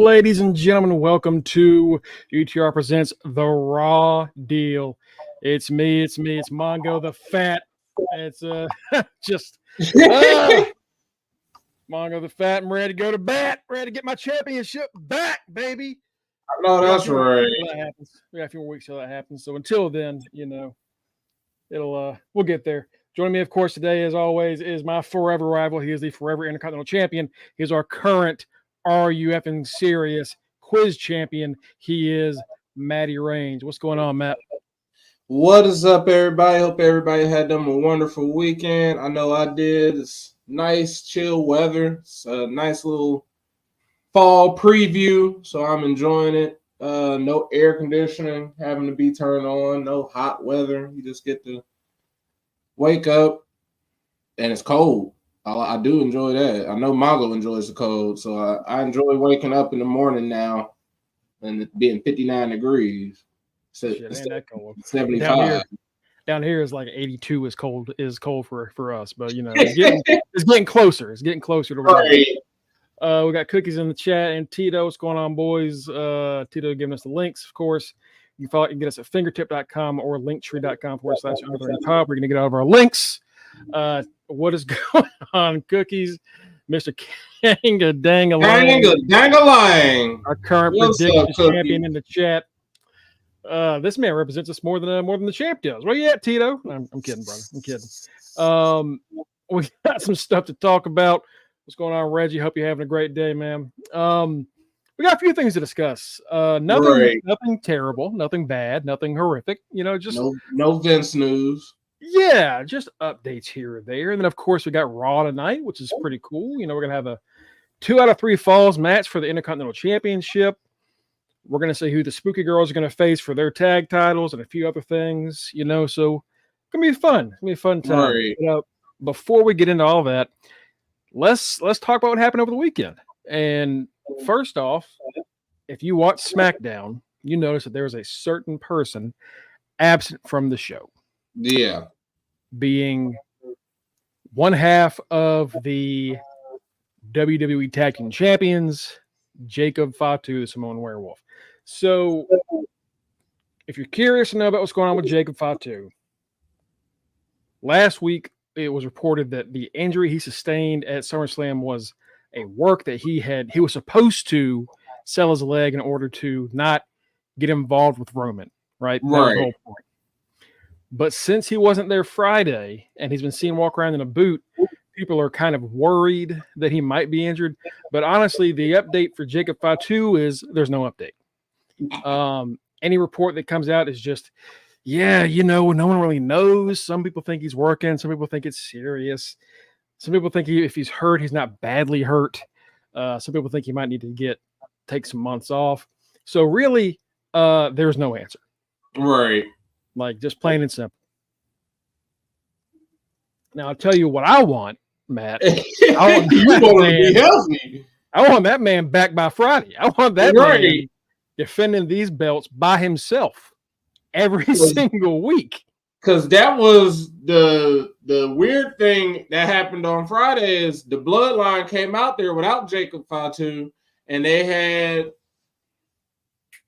ladies and gentlemen. Welcome to UTR Presents the Raw Deal. It's me. It's Mongo the Fat. It's just Mongo the Fat. I'm ready to go to bat. Ready to get my championship back, baby. No, that's right. That happens. We got a few more weeks till that happens. So until then, we'll get there. Joining me, of course, today, as always, is my forever rival. He is the forever Intercontinental Champion. He is our current Are You Effing Serious quiz champion. He is Matty Range. What's going on, Matt? What is up, everybody? Hope everybody had them a wonderful weekend. I know I did. It's nice, chill weather. It's a nice little fall preview, so I'm enjoying it. No air conditioning having to be turned on. No hot weather. You just get to wake up, and it's cold. I do enjoy that. I know Mongo enjoys the cold, so I enjoy waking up in the morning now and it being 59 degrees. So Shit, ain't that cold. 75. Down here is like 82 is cold for us, but it's getting closer. It's getting closer to right. We got Cookies in the chat and Tito. What's going on, boys? Tito giving us the links, of course. You can get us at fingertip.com or linktree.com/top. We're going to get all of our links. What is going on, Cookies? Mr. Kanga Dangalang. Our current prediction champion in the chat. This man represents us more than the champ does. Where you at, Tito? I'm kidding, brother. I'm kidding. We got some stuff to talk about. What's going on, Reggie? Hope you're having a great day, man. We got a few things to discuss. Nothing terrible, nothing bad, nothing horrific. Just no Vince news. Yeah, just updates here or there. And then, of course, we got Raw tonight, which is pretty cool. We're going to have a 2 out of 3 falls match for the Intercontinental Championship. We're going to see who the Spooky Girls are going to face for their tag titles and a few other things, so it's going to be fun. It's going to be a fun time. Right. Before we get into all that, let's talk about what happened over the weekend. And first off, if you watch SmackDown, you notice that there was a certain person absent from the show. Yeah. Being one half of the WWE Tag Team Champions, Jacob Fatu, the Samoan Werewolf. So, if you're curious to know about what's going on with Jacob Fatu, last week it was reported that the injury he sustained at SummerSlam was a work that he was supposed to sell his leg in order to not get involved with Roman, right? That was the whole point. But since he wasn't there Friday and he's been seen walk around in a boot, people are kind of worried that he might be injured. But honestly, the update for Jacob Fatu is there's no update. Any report that comes out is just, no one really knows. Some people think he's working. Some people think it's serious. Some people think if he's hurt, he's not badly hurt. Some people think he might need to take some months off. So really, there's no answer. Right. Like, just plain and simple. Now, I'll tell you what I want, Matt. I want that man back by Friday. I want that man defending these belts by himself every single week. Because that was the weird thing that happened on Friday is the Bloodline came out there without Jacob Fatu, and they had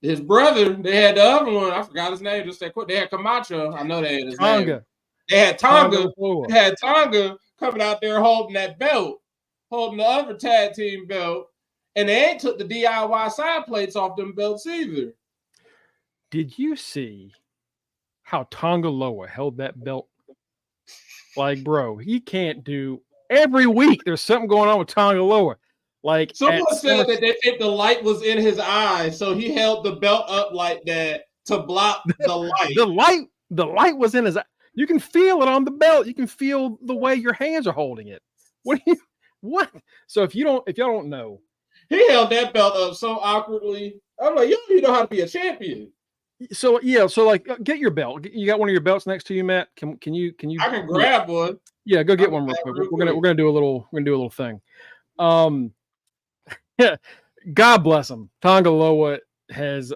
his brother. They had the other one. I forgot his name. Just that quick. They had Camacho. I know they had his name. They had Tonga. They had Tonga coming out there holding that belt, holding the other tag team belt, and they ain't took the DIY side plates off them belts either. Did you see how Tonga Loa held that belt? Like, bro, he can't do every week. There's something going on with Tonga Loa. Like, someone said that they think the light was in his eye, so he held the belt up like that to block the light. The light was in his eye. You can feel it on the belt. You can feel the way your hands are holding it. What? So if y'all don't know, he held that belt up so awkwardly. I'm like, you know how to be a champion. So like, get your belt. You got one of your belts next to you, Matt? Can you? I can grab one. Yeah, go get one real quick. We're gonna do a little thing. God bless him. Tonga Loa has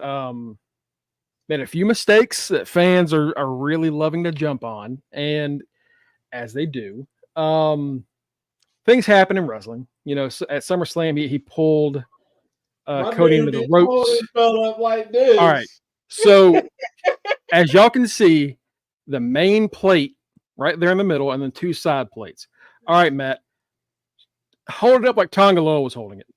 made a few mistakes that fans are really loving to jump on, and as they do, things happen in wrestling. At SummerSlam, he pulled Cody into the ropes. Fell up like this. All right. So as y'all can see, the main plate right there in the middle, and then 2 side plates. All right, Matt. Hold it up like Tongaloa was holding it.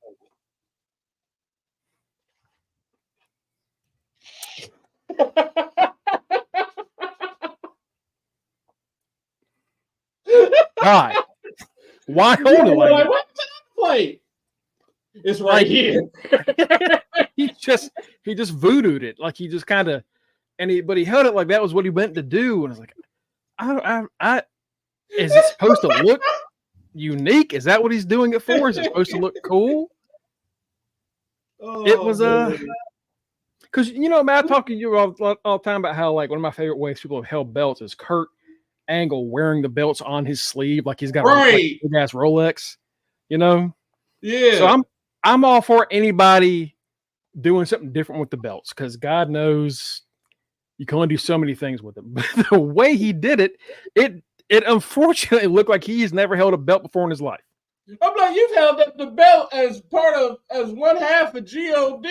Why? Why hold it like that? What's the plate? It's right here. he just voodooed it. Like he just kind of, but he held it like that was what he meant to do. And I was like, I is it supposed to look unique? Is that what he's doing it for? Is it supposed to look cool? It was because Matt, I talk to you all the time about how like one of my favorite ways people have held belts is Kurt Angle wearing the belts on his sleeve like he's got a big ass Rolex, Yeah. So I'm all for anybody doing something different with the belts because God knows you can only do so many things with them. But the way he did it, it unfortunately looked like he's never held a belt before in his life. I'm like, you've held up the belt as one half of God.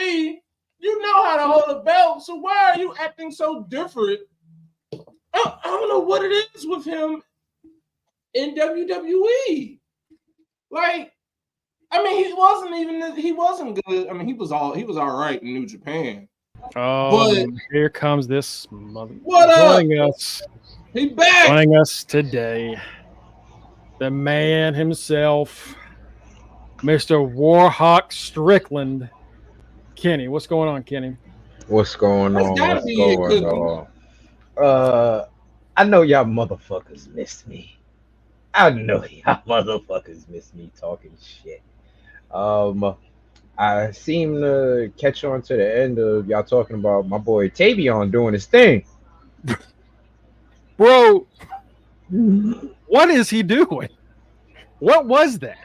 You know how to hold a belt, so why are you acting so different? I don't know what it is with him in WWE. Like, I mean, he wasn't good. I mean, he was all right in New Japan. Oh, but here comes this mother joining us. He's back. Joining us today. The man himself, Mr. Warhawk Strickland. Kenny, what's going on, Kenny? What's going on? I know y'all motherfuckers missed me. I know y'all motherfuckers missed me talking shit. I seem to catch on to the end of y'all talking about my boy Tavion doing his thing. Bro, what is he doing? What was that?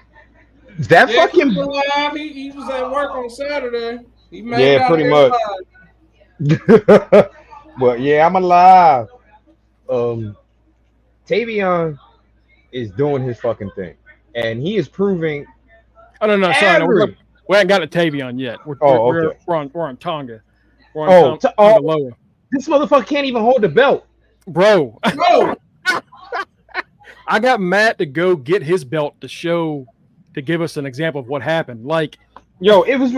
That fucking he was at work on Saturday. He made pretty much. But yeah, I'm alive. Tavion is doing his fucking thing, and he is proving. Oh no, sorry, no, we haven't got to Tavion yet. We're on Tonga. We're on Tonga. This motherfucker can't even hold the belt, bro. I got Matt to go get his belt to give us an example of what happened. Like, it was.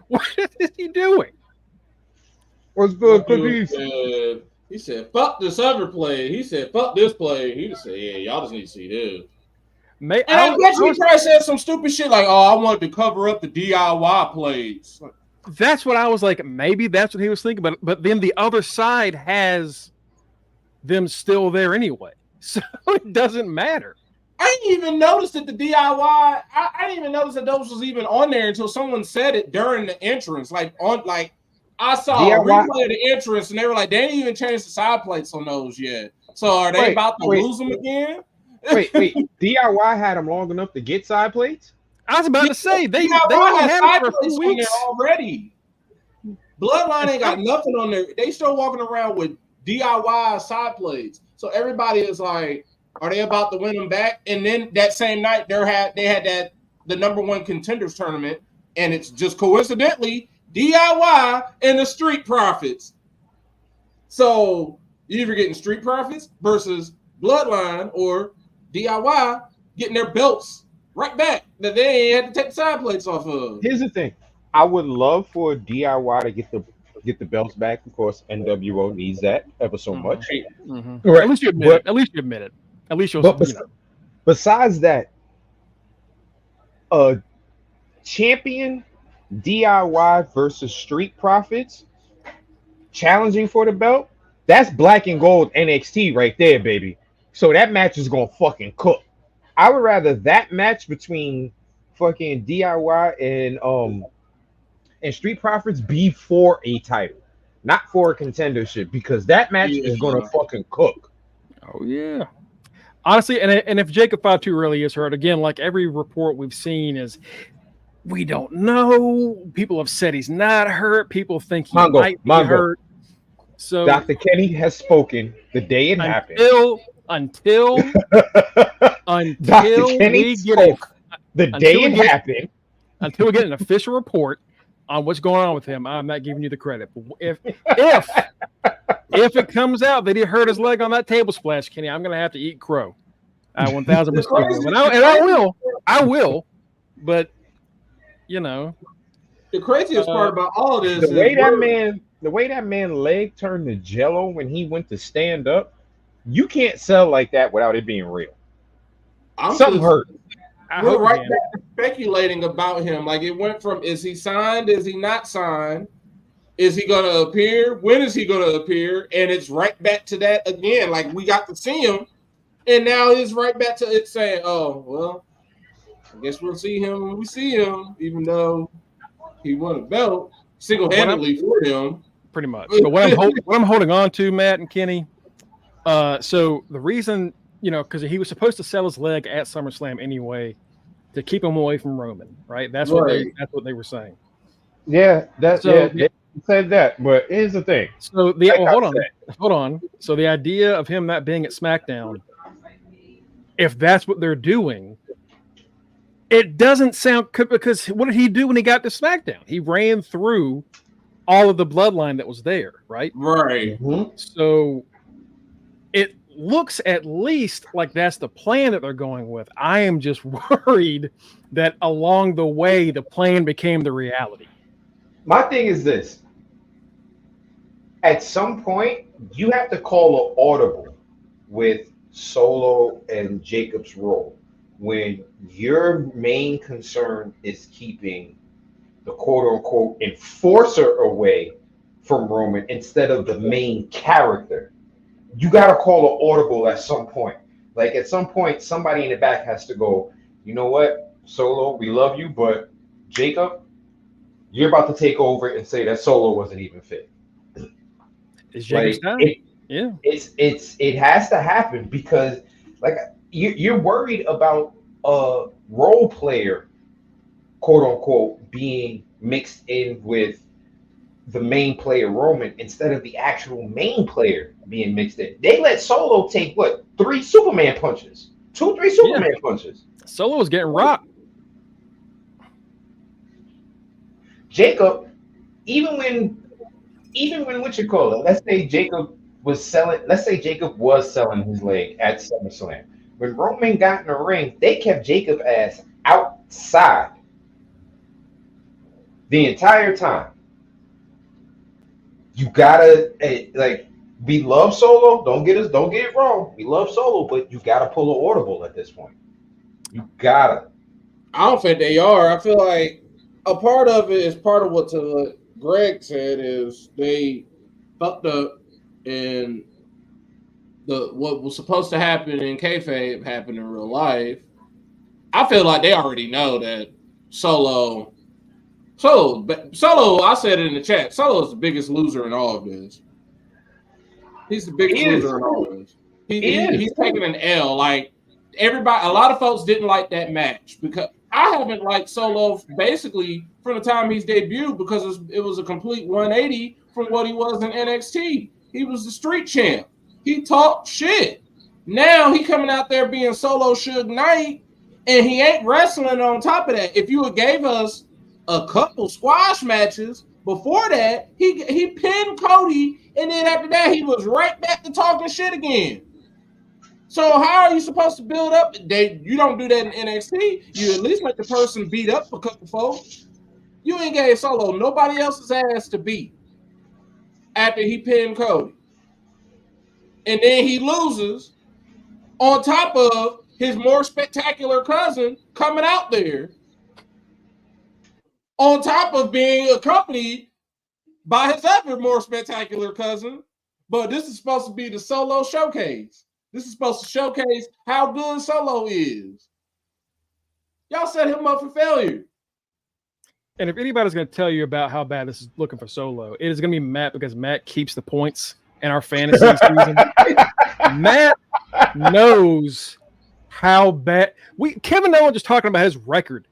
What is he doing? What's good, cookies? He said, "Fuck this other play." He said, "Fuck this play." He just said, "Yeah, y'all just need to see this." And I bet you he probably said some stupid shit like, "Oh, I wanted to cover up the DIY plays." That's what I was like. Maybe that's what he was thinking. But then the other side has them still there anyway, so it doesn't matter. I didn't even notice that the DIY. I didn't even notice that those was even on there until someone said it during the entrance. I saw DIY. A replay of the entrance, and they were like, they didn't even change the side plates on those yet. So are they about to lose them again? Wait. DIY had them long enough to get side plates? I was about to say they had side plates on there already. Bloodline ain't got nothing on there. They still walking around with DIY side plates. So everybody is like, are they about to win them back? And then that same night, they had the number 1 contenders tournament, and it's just coincidentally DIY and the Street Profits. So you're either getting Street Profits versus Bloodline or DIY getting their belts right back that they had to take the side plates off of. Here's the thing. I would love for DIY to get the belts back. Of course, NWO needs that ever so much. Mm-hmm. Right. At least you admit it. At least you'll. Besides that, champion DIY versus Street Profits challenging for the belt. That's black and gold NXT right there, baby. So that match is gonna fucking cook. I would rather that match between fucking DIY and Street Profits be for a title, not for a contendership, because that match is gonna fucking cook. Oh yeah. Honestly, and if Jacob 5-2 really is hurt, again, like every report we've seen is we don't know. People have said he's not hurt. People think he might be hurt. So Dr. Kenny has spoken the day it happened. Until Dr. Kenny spoke the day it happened. until we get an official report on what's going on with him, I'm not giving you the credit. But if it comes out that he hurt his leg on that table splash, Kenny, I'm going to have to eat crow. 1,000%. And I will. But the craziest part about all of this the way that man leg turned to jello when he went to stand up, you can't sell like that without it being real. Something hurt. We're right back to speculating about him. Like, it went from, is he signed? Is he not signed? Is he going to appear? When is he going to appear? And it's right back to that again. Like, we got to see him, and now it's right back to it saying, oh, well, I guess we'll see him when we see him, even though he won a belt single-handedly for him. Pretty much. But what I'm holding on to, Matt and Kenny, so the reason, because he was supposed to sell his leg at SummerSlam anyway to keep him away from Roman, right? That's what they were saying. Yeah, they said that. But here's the thing. So hold on. So the idea of him not being at SmackDown, if that's what they're doing, it doesn't sound good, because what did he do when he got to SmackDown? He ran through all of the bloodline that was there, right? Right. Mm-hmm. So it looks at least like that's the plan that they're going with. I am just worried that along the way the plan became the reality. My thing is this. At some point, you have to call an audible with Solo and Jacob's role when your main concern is keeping the quote-unquote enforcer away from Roman instead of the main character. You got to call an audible at some point. Like, at some point, somebody in the back has to go, you know what, Solo, we love you, but Jacob, you're about to take over and say that Solo wasn't even fit. It's Jacob's time. Yeah. It has to happen, because like you're worried about a role player, quote unquote, being mixed in with the main player Roman instead of the actual main player being mixed in. They let Solo take 3 Superman punches, 2-3 Superman punches. Solo was getting rocked. Jacob, even when what you call it, let's say Jacob was selling his leg at SummerSlam. When Roman got in the ring, they kept Jacob ass outside the entire time. You gotta we love Solo. Don't get it wrong. We love Solo, but you gotta pull an audible at this point. You gotta. I don't think they are. I feel like a part of it is part of what Greg said is they fucked up, and what was supposed to happen in kayfabe happened in real life. I feel like they already know that Solo. I said it in the chat. Solo is the biggest loser in all of this. He's the biggest loser in all of this. He's taking an L. Like, everybody, a lot of folks didn't like that match, because I haven't liked Solo basically from the time he's debuted, because it was a complete 180 from what he was in NXT. He was the street champ. He talked shit. Now he coming out there being Solo Suge Knight, and he ain't wrestling on top of that. If you had gave us a couple squash matches before that, he pinned Cody, and then after that he was right back to talking shit again. So how are you supposed to build up? You don't do that in NXT. You at least let the person beat up a couple folks. You ain't gave Solo nobody else's ass to beat after he pinned Cody. And then he loses on top of his more spectacular cousin coming out there, on top of being accompanied by his other more spectacular cousin. But this is supposed to be the Solo showcase. This is supposed to showcase how good Solo is. Y'all set him up for failure. And if anybody's going to tell you about how bad this is looking for Solo, it is going to be Matt, because Matt keeps the points in our fantasy season. Matt knows how bad. Kevin Owens just talking about his record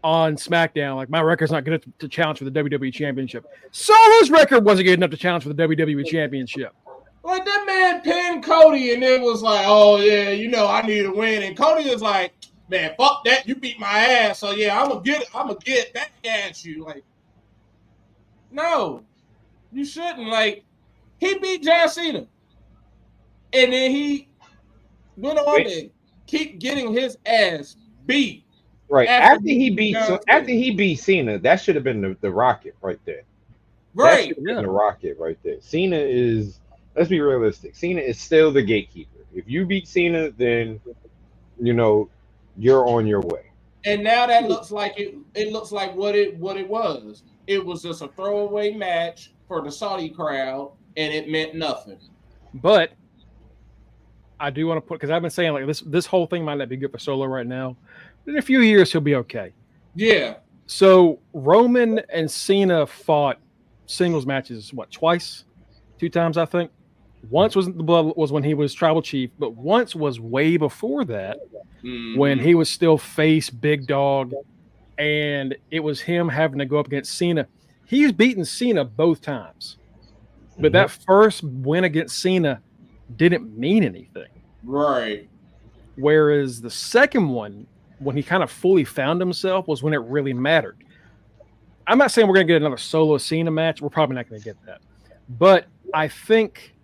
on SmackDown. Like, my record's not good enough to challenge for the WWE Championship. Solo's record wasn't good enough to challenge for the WWE Championship. Like, that man pinned Cody and then was like, oh, yeah, I need to win. And Cody is like, man, fuck that. You beat my ass, so yeah, I'm gonna get back at you. Like, no, you shouldn't. Like, he beat John Cena, and then he went on to keep getting his ass beat. Right after he beat Cena, that should have been the Rocket right there. That should have been the Rocket right there. Cena is, let's be realistic. Cena is still the gatekeeper. If you beat Cena, then you're on your way. And now that looks like it looks like what it was. It was just a throwaway match for the Saudi crowd, and it meant nothing. But I do want to put, because I've been saying like this whole thing might not be good for Solo right now. In a few years, he'll be okay. Yeah. So Roman and Cena fought singles matches, what, twice? 2 times, I think. Once was when he was tribal chief, but once was way before that, when he was still face big dog, and it was him having to go up against Cena. He's beaten Cena both times, but that first win against Cena didn't mean anything. Right. Whereas the second one, when he kind of fully found himself, was when it really mattered. I'm not saying we're going to get another Solo Cena match. We're probably not going to get that. But I think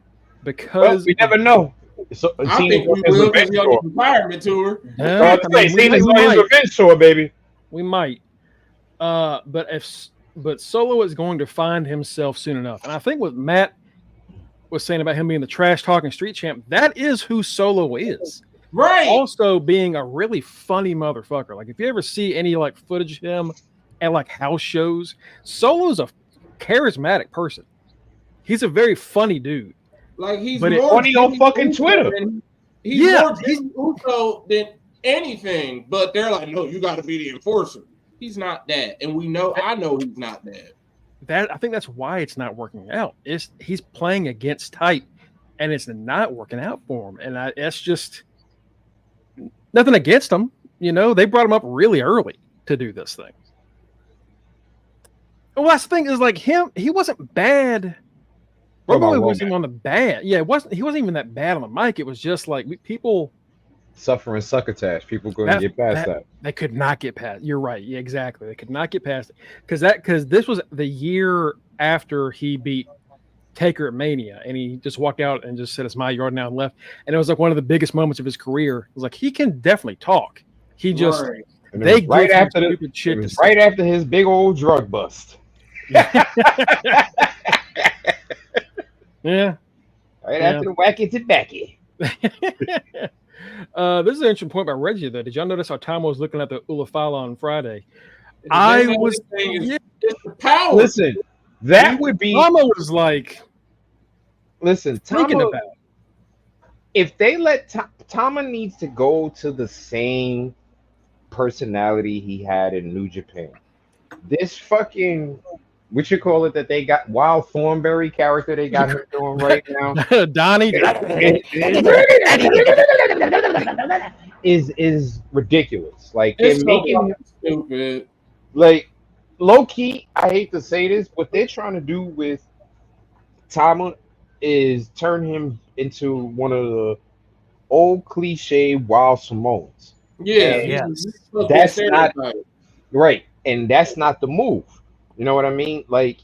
because... we never know. So, I think we will because he's on the environment tour. Cena's on his revenge tour, baby. We might. But Solo is going to find himself soon enough. And I think what Matt was saying about him being the trash-talking street champ, that is who Solo is. Right. Also being a really funny motherfucker. Like if you ever see any like footage of him at like house shows, Solo's a charismatic person. He's a very funny dude. Like he's more funny on fucking Twitter. He's more Jimmy Uso than anything. But they're like, no, you got to be the enforcer. He's not that, and I know he's not that. I think that's why it's not working out. He's playing against type, and it's not working out for him. And that's just nothing against him. They brought him up really early to do this thing. Well, that's the thing is like him. He wasn't bad. Roman wasn't on the bad. Yeah, he wasn't even that bad on the mic. It was just like people suffering succotash. People couldn't get past that. They could not get past. You're right. Yeah, exactly. They could not get past it because this was the year after he beat Taker at Mania, and he just walked out and just said, "It's my yard now," and left. And it was like one of the biggest moments of his career. It was like he can definitely talk. He just right after his big old drug bust. Yeah. Right after the wacky tobacco. This is an interesting point by Reggie, though. Did y'all notice how Tom was looking at the Ulafala on Friday? It's the power. Listen, that would be. Tama was like, listen, thinking Tama, about it. If they let Tama needs to go to the same personality he had in New Japan. This fucking that they got Wild Thornberry character they got him doing right now. Donnie is ridiculous. Like it's they're making him stupid. Like low key, I hate to say this, what they're trying to do with Tama is turn him into one of the old cliche Wild Samoans. Yeah, that's not right, and that's not the move. You know what I mean? Like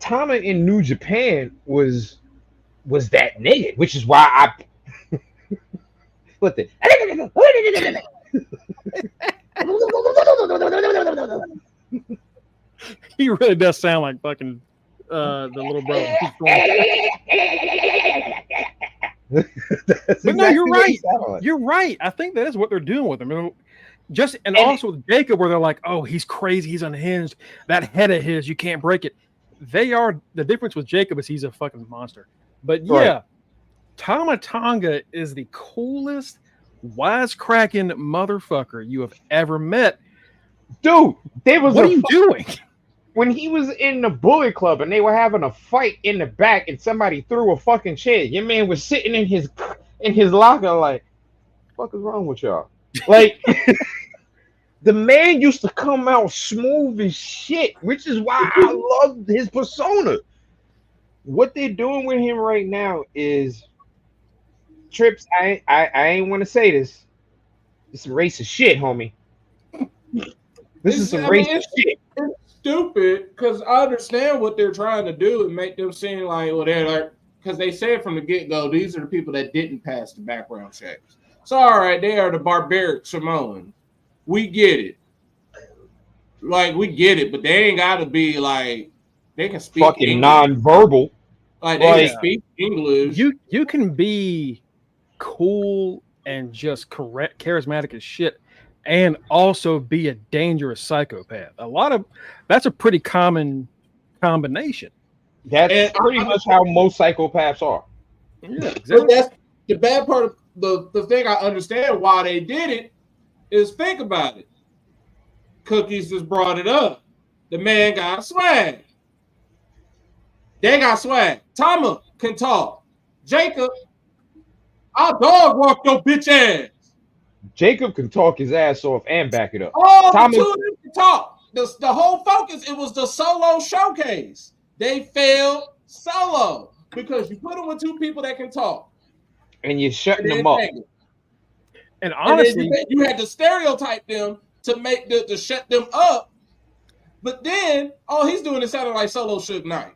Tama in New Japan was that nigga, which is why I what the he really does sound like fucking the little brother. But no, you're right. You're right. I think that is what they're doing with him. Also with Jacob, where they're like, "Oh, he's crazy, he's unhinged. That head of his, you can't break it." The difference with Jacob is he's a fucking monster. But yeah, Tama Tonga is the coolest, wisecracking motherfucker you have ever met. Dude, what are you doing? When he was in the Bullet Club and they were having a fight in the back and somebody threw a fucking chair, your man was sitting in his locker like, "What the fuck is wrong with y'all?" Like, the man used to come out smooth as shit, which is why I love his persona. What they're doing with him right now is, Trips, I ain't want to say this. It's some racist shit, homie. This is some racist shit. It's stupid because I understand what they're trying to do and make them seem like, well, they're like, because they said from the get-go, these are the people that didn't pass the background checks. So, all right, they are the barbaric Samoans. We get it. Like, we get it, but they ain't got to be like, they can speak fucking English. non-verbal. Like, they can speak English. You can be cool and just charismatic as shit and also be a dangerous psychopath. That's a pretty common combination. That's pretty much how most psychopaths are. Yeah, exactly. But that's the bad part of the thing. I understand why they did it is think about it. Cookies just brought it up. The man got swag. They got swag. Tama can talk. Jacob, our dog walked your bitch ass. Jacob can talk his ass off and back it up. Oh, the two of them can talk. The whole focus, it was the solo showcase. They failed solo because you put them with two people that can talk. And you're shutting them up. And honestly, you had to stereotype them to make to shut them up. But then all he's doing is sounding like Solo Suge Knight.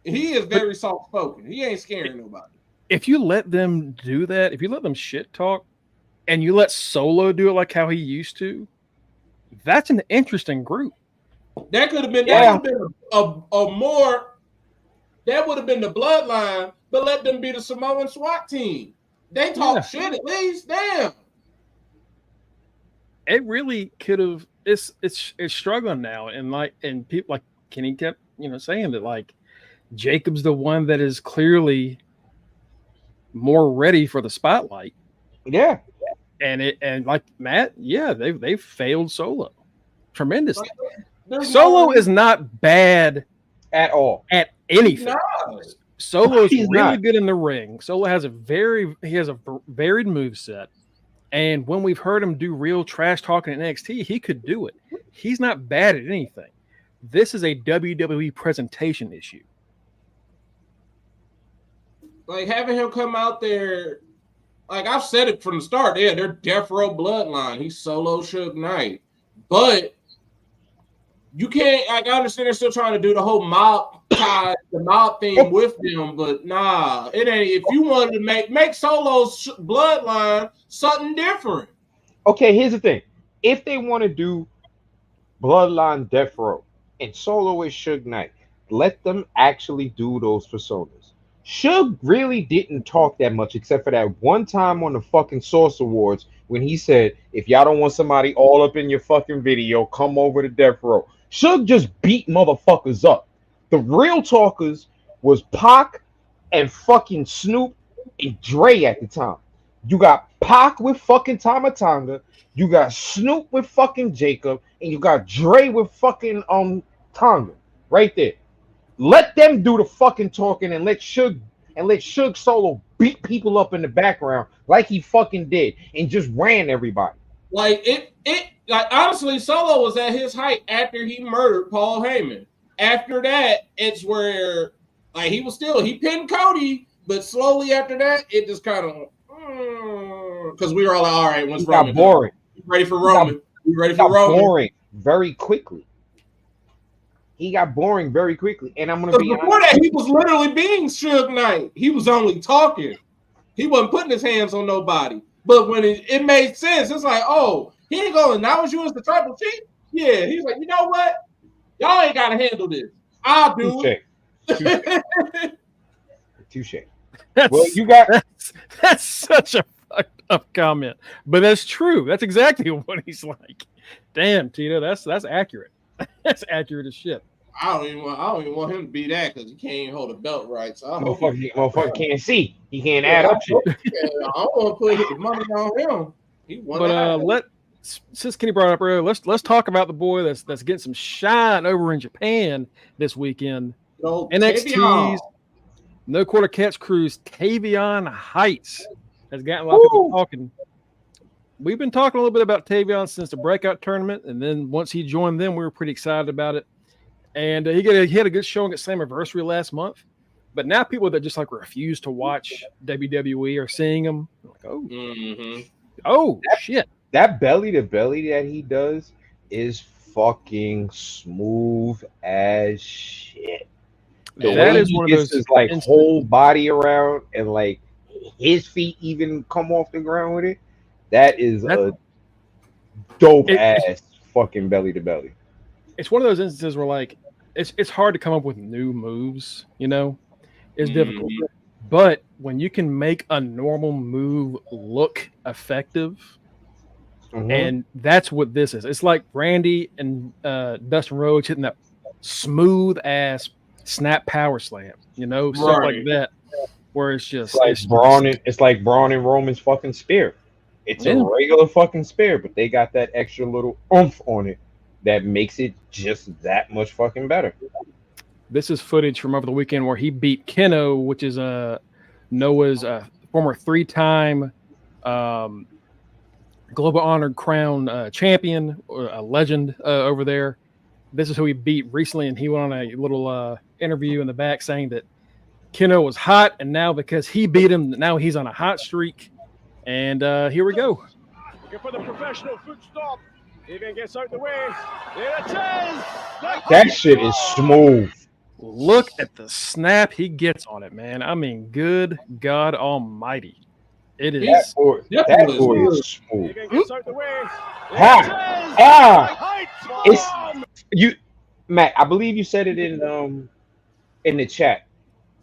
He is very soft spoken. He ain't scaring nobody. If you let them do that, if you let them shit talk, and you let Solo do it like how he used to, that's an interesting group. That could have been that would have been a more. That would have been the bloodline, but let them be the Samoan SWAT team. They talk shit at least. Damn. It really could have. It's struggling now, and people like Kenny kept saying that like Jacob's the one that is clearly more ready for the spotlight. Yeah, and like Matt, they've failed Solo tremendously. Solo is not bad at all at anything. Solo is really good in the ring. Solo has a varied moveset. And when we've heard him do real trash talking at NXT, he could do it. He's not bad at anything. This is a WWE presentation issue. Like having him come out there, like I've said it from the start, they're Death Row bloodline. He's Solo Suge Knight. But you can't, like I understand they're still trying to do the whole mob thing with them, but nah, it ain't. If you wanted to make Solo's bloodline something different. Okay, here's the thing. If they want to do bloodline Death Row and Solo is Suge Knight, let them actually do those personas. Suge really didn't talk that much except for that one time on the fucking Source Awards when he said, if y'all don't want somebody all up in your fucking video, come over to Death Row. Suge just beat motherfuckers up. The real talkers was Pac and fucking Snoop and Dre at the time. You got Pac with fucking Tama Tonga, you got Snoop with fucking Jacob, and you got Dre with fucking Tonga right there. Let them do the fucking talking and let Suge Solo beat people up in the background like he fucking did and just ran everybody. Like like honestly, Solo was at his height after he murdered Paul Heyman. After that, it's where like he pinned Cody, but slowly after that, it just kind of because we were all like, all right, when's Roman? Boring. Ready for Roman? We ready for Roman? Boring very quickly. He got boring very quickly, and I'm gonna be before that, he was literally being Suge Knight. He was only talking. He wasn't putting his hands on nobody. But when it made sense, it's like, oh, he ain't going. Now as you as the tribal chief, yeah. He's like, you know what? Y'all ain't gotta handle this. I'll do it. Touche. Well, you got that's such a fucked up comment, but that's true. That's exactly what he's like. Damn, Tito, that's accurate. That's accurate as shit. I don't even want him to be that because he can't even hold a belt right. So I hope motherfucker can't see. He can't add up shit. I don't want to put his money on him. But since Kenny brought it up earlier, let's talk about the boy that's getting some shine over in Japan this weekend. NXT's No Quarter Catch Crew's Tavion Heights has gotten a lot of people talking. We've been talking a little bit about Tavion since the breakout tournament, and then once he joined them, we were pretty excited about it. And he had a good showing at Slammiversary last month. But now people that just like refuse to watch WWE are seeing him. Like, oh shit. that belly to belly that he does is fucking smooth as shit. The That way is he one of gets those his like instant. whole body around and like his feet even come off the ground with it, that is That a dope it, it's ass fucking belly to belly. it's one of those instances where like it's hard to come up with new moves. You know, it's difficult. Mhm. But when you can make a normal move look effective, Mhm. and that's what this is. It's like Randy and Dustin Rhodes hitting that smooth ass snap power slam. You know, stuff like Right. that, where It's like it's like Braun and Roman's fucking spear. It's a yeah. regular fucking spear, but they got that extra little oomph on it that makes it just that much fucking better. This is footage from over the weekend where he beat Keno, which is Noah's former three-time um, Global Honored Crown champion, a legend over there. This is who he beat recently, and he went on a little interview in the back saying that Keno was hot, and now because he beat him, now he's on a hot streak. And here we go. Looking for the professional foot stop. Even gets out the way. There it is. That shit is smooth. Look at the snap he gets on it, man. I mean, good God Almighty. It is. That boy is smooth. Even gets out the way. It's you, Matt. I believe you said it in the chat.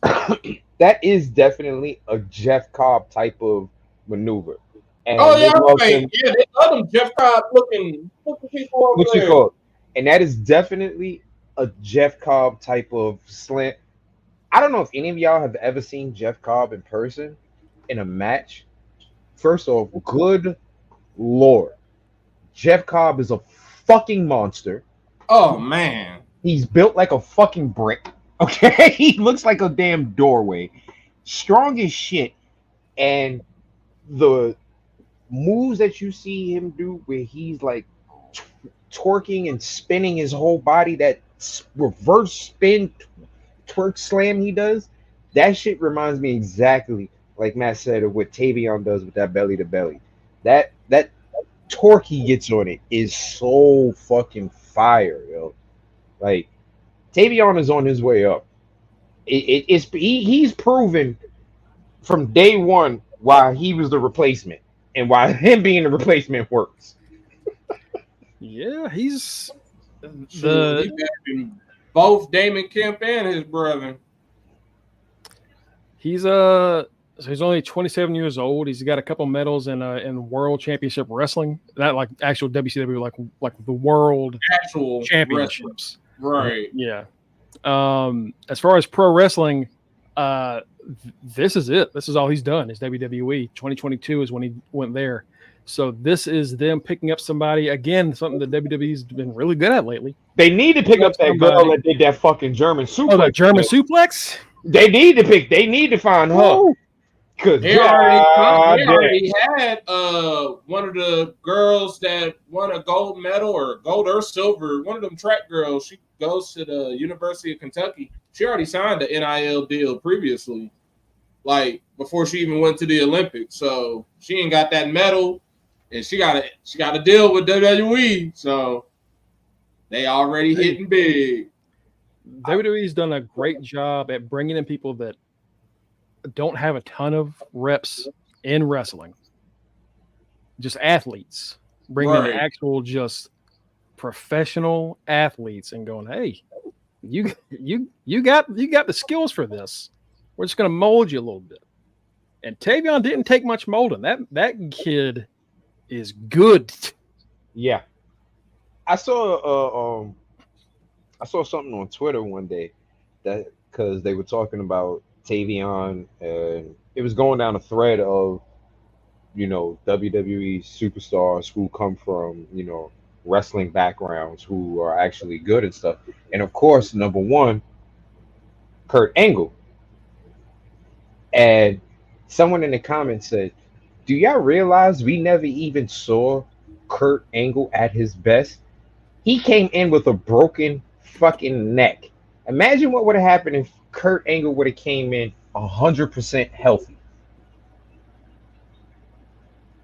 That is definitely a Jeff Cobb type of maneuver. And Oh yeah, they love right. him- Yeah, they love them Jeff Cobb looking people over what you there. call it. And that is definitely a Jeff Cobb type of slant. I don't know if any of y'all have ever seen Jeff Cobb in person in a match. First off, good Lord, Jeff Cobb is a fucking monster. Oh man. He's built like a fucking brick. Okay, he looks like a damn doorway. Strong as shit. And the moves that you see him do where he's like twerking and spinning his whole body, that reverse spin twerk slam he does, that shit reminds me exactly, like Matt said, of what Tavion does with that belly to belly. That torque he gets on it is so fucking fire, yo. Like Tavion is on his way up. He's proven from day one why he was the replacement and why him being the replacement works. Yeah, he's He better than both Damon Kemp and his brother. he's so he's only 27 years old. He's got a couple medals in World Championship Wrestling, not like actual WCW, like the World Actual Championships. Right. Yeah. As far as pro wrestling, this is it. This is all he's done is WWE. 2022 is when he went there. So this is them picking up somebody again, something that WWE's been really good at lately. They need to pick up that girl that did that fucking German suplex. Oh, the German suplex? They need to find her. Oh. Cause They already had one of the girls that won a gold medal or gold or silver. One of them track girls. She goes to the University of Kentucky. She already signed the NIL deal previously, like before she even went to the Olympics. So she ain't got that medal, and she got a deal with WWE. So they already hitting big. WWE's done a great job at bringing in people that don't have a ton of reps in wrestling, just athletes, bringing in actual just professional athletes and going, hey, you got the skills for this. We're just going to mold you a little bit. And Tavion didn't take much molding. That kid is good. Yeah, I saw something on Twitter one day that because they were talking about Tavion, and it was going down a thread of, WWE superstars who come from, wrestling backgrounds who are actually good and stuff. And of course, number one, Kurt Angle. And someone in the comments said, do y'all realize we never even saw Kurt Angle at his best? He came in with a broken fucking neck. Imagine what would have happened if Kurt Angle would have came in 100% healthy.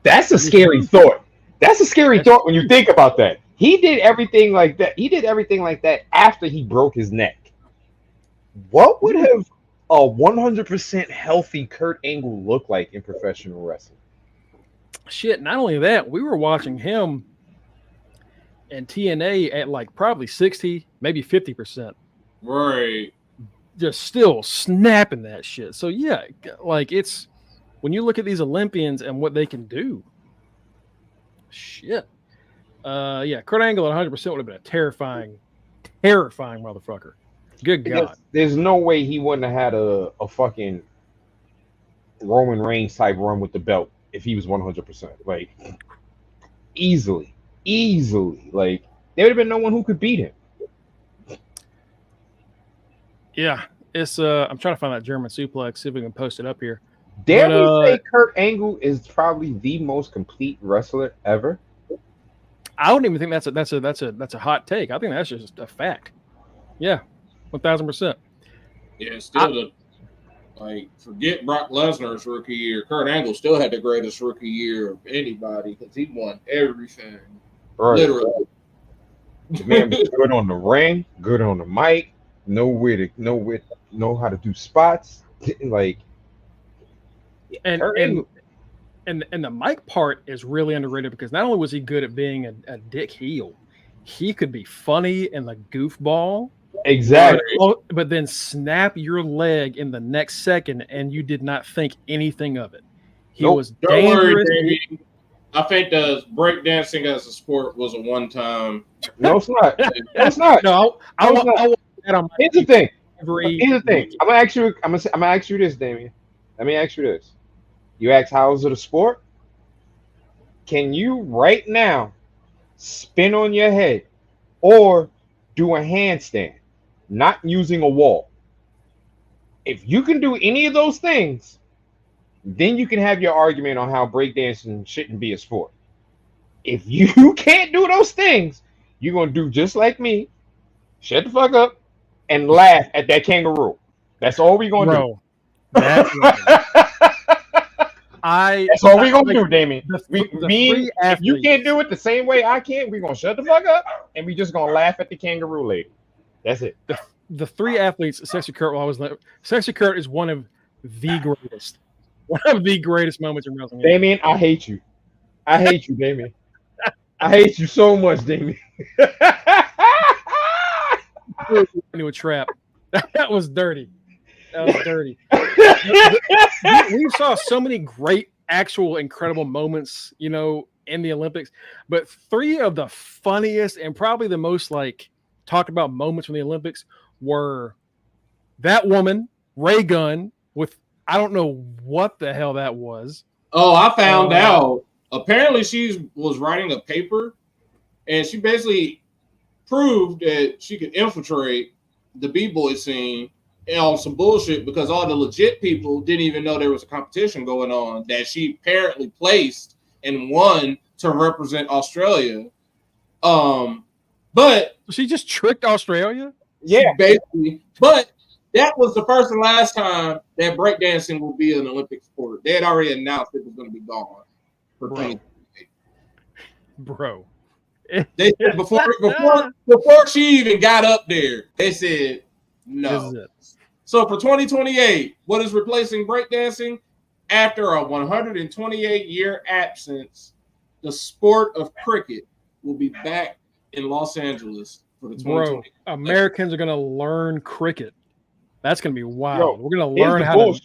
That's a scary thought. That's a scary thought when you think about that. He did everything like that. He did everything like that after he broke his neck. What would have a 100% healthy Kurt Angle look like in professional wrestling? Shit, not only that, we were watching him and TNA at like probably 60, maybe 50%. Right. Just still snapping that shit. So yeah, like it's when you look at these Olympians and what they can do. Shit. Yeah, Kurt Angle at 100% would have been a terrifying motherfucker. Good God. There's no way he wouldn't have had a fucking Roman Reigns type run with the belt if he was 100%. Like, easily. Like, there would have been no one who could beat him. Yeah, it's I'm trying to find that German suplex, see if we can post it up here. Dare we say Kurt Angle is probably the most complete wrestler ever? I don't even think that's a hot take. I think that's just a fact. Yeah, 1,000%. Yeah, still forget Brock Lesnar's rookie year. Kurt Angle still had the greatest rookie year of anybody because he won everything. Right. Literally. The man was good on the ring, good on the mic, know how to do spots. Like, and the mic part is really underrated because not only was he good at being a dick heel, he could be funny and the goofball. Exactly. But then snap your leg in the next second and you did not think anything of it. He was dangerous. Worry, I think the breakdancing as a sport was a one-time. No, it's not. No, it's not. No, I want that on my Here's the thing. Here's the thing. I'm gonna ask you this, Damien. Let me ask you this. You ask how is it a sport? Can you right now spin on your head or do a handstand, not using a wall? If you can do any of those things, then you can have your argument on how breakdancing shouldn't be a sport. If you can't do those things, you're going to do just like me, shut the fuck up, and laugh at that kangaroo. That's all we're going to do. That's all we're going to do, Damien. If you can't do it the same way I can, we're going to shut the fuck up, and we're just going to laugh at the kangaroo lady. That's it. The three athletes, Sexy Kurt, Sexy Kurt is one of the greatest. One of the greatest moments in wrestling. Damien, I hate you. I hate you, Damien. I hate you so much, Damien. Into a trap. That was dirty. We saw so many great, actual, incredible moments, in the Olympics. But three of the funniest and probably the most talked about moments from the Olympics were that woman, Ray Gunn, with I don't know what the hell that was. Oh, I found out. Apparently, she was writing a paper, and she basically proved that she could infiltrate the b-boy scene on some bullshit because all the legit people didn't even know there was a competition going on that she apparently placed and won to represent Australia. But she just tricked Australia? Yeah, basically. But that was the first and last time that breakdancing will be an Olympic sport. They had already announced it was going to be gone for 2028. Bro. They said before she even got up there, they said no. So for 2028, what is replacing breakdancing? After a 128-year absence, the sport of cricket will be back in Los Angeles for the 2028. Bro, Americans are going to learn cricket. That's going to be wild. Yo, we're going to learn how those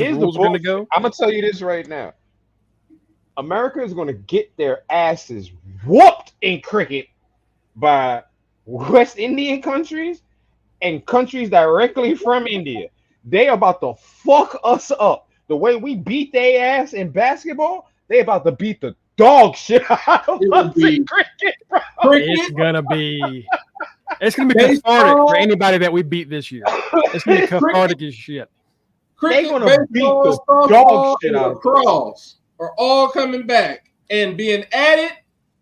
rules are going to go. I'm going to tell you this right now. America is going to get their asses whooped in cricket by West Indian countries and countries directly from India. They about to fuck us up. The way we beat their ass in basketball, they about to beat the dog shit out of us in cricket, bro. It's gonna be cathartic for anybody that we beat this year. It's gonna be cathartic as shit. They're gonna beat the dog shit out of us. Are all coming back and being added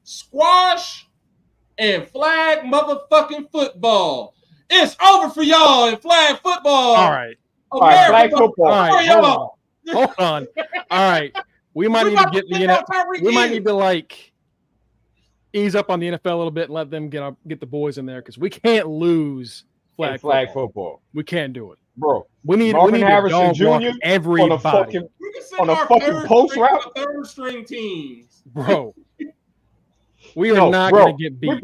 squash and flag motherfucking football. It's over for y'all in flag football. All right. Flag football. All right, hold on. All right. We might need to get we might need to ease up on the NFL a little bit and let them get the boys in there because we can't lose flag football. We can't do it, bro. We need Harrison to dog Jr. walk everybody on a fucking post route. Third string teams, bro. We are not going to get beat.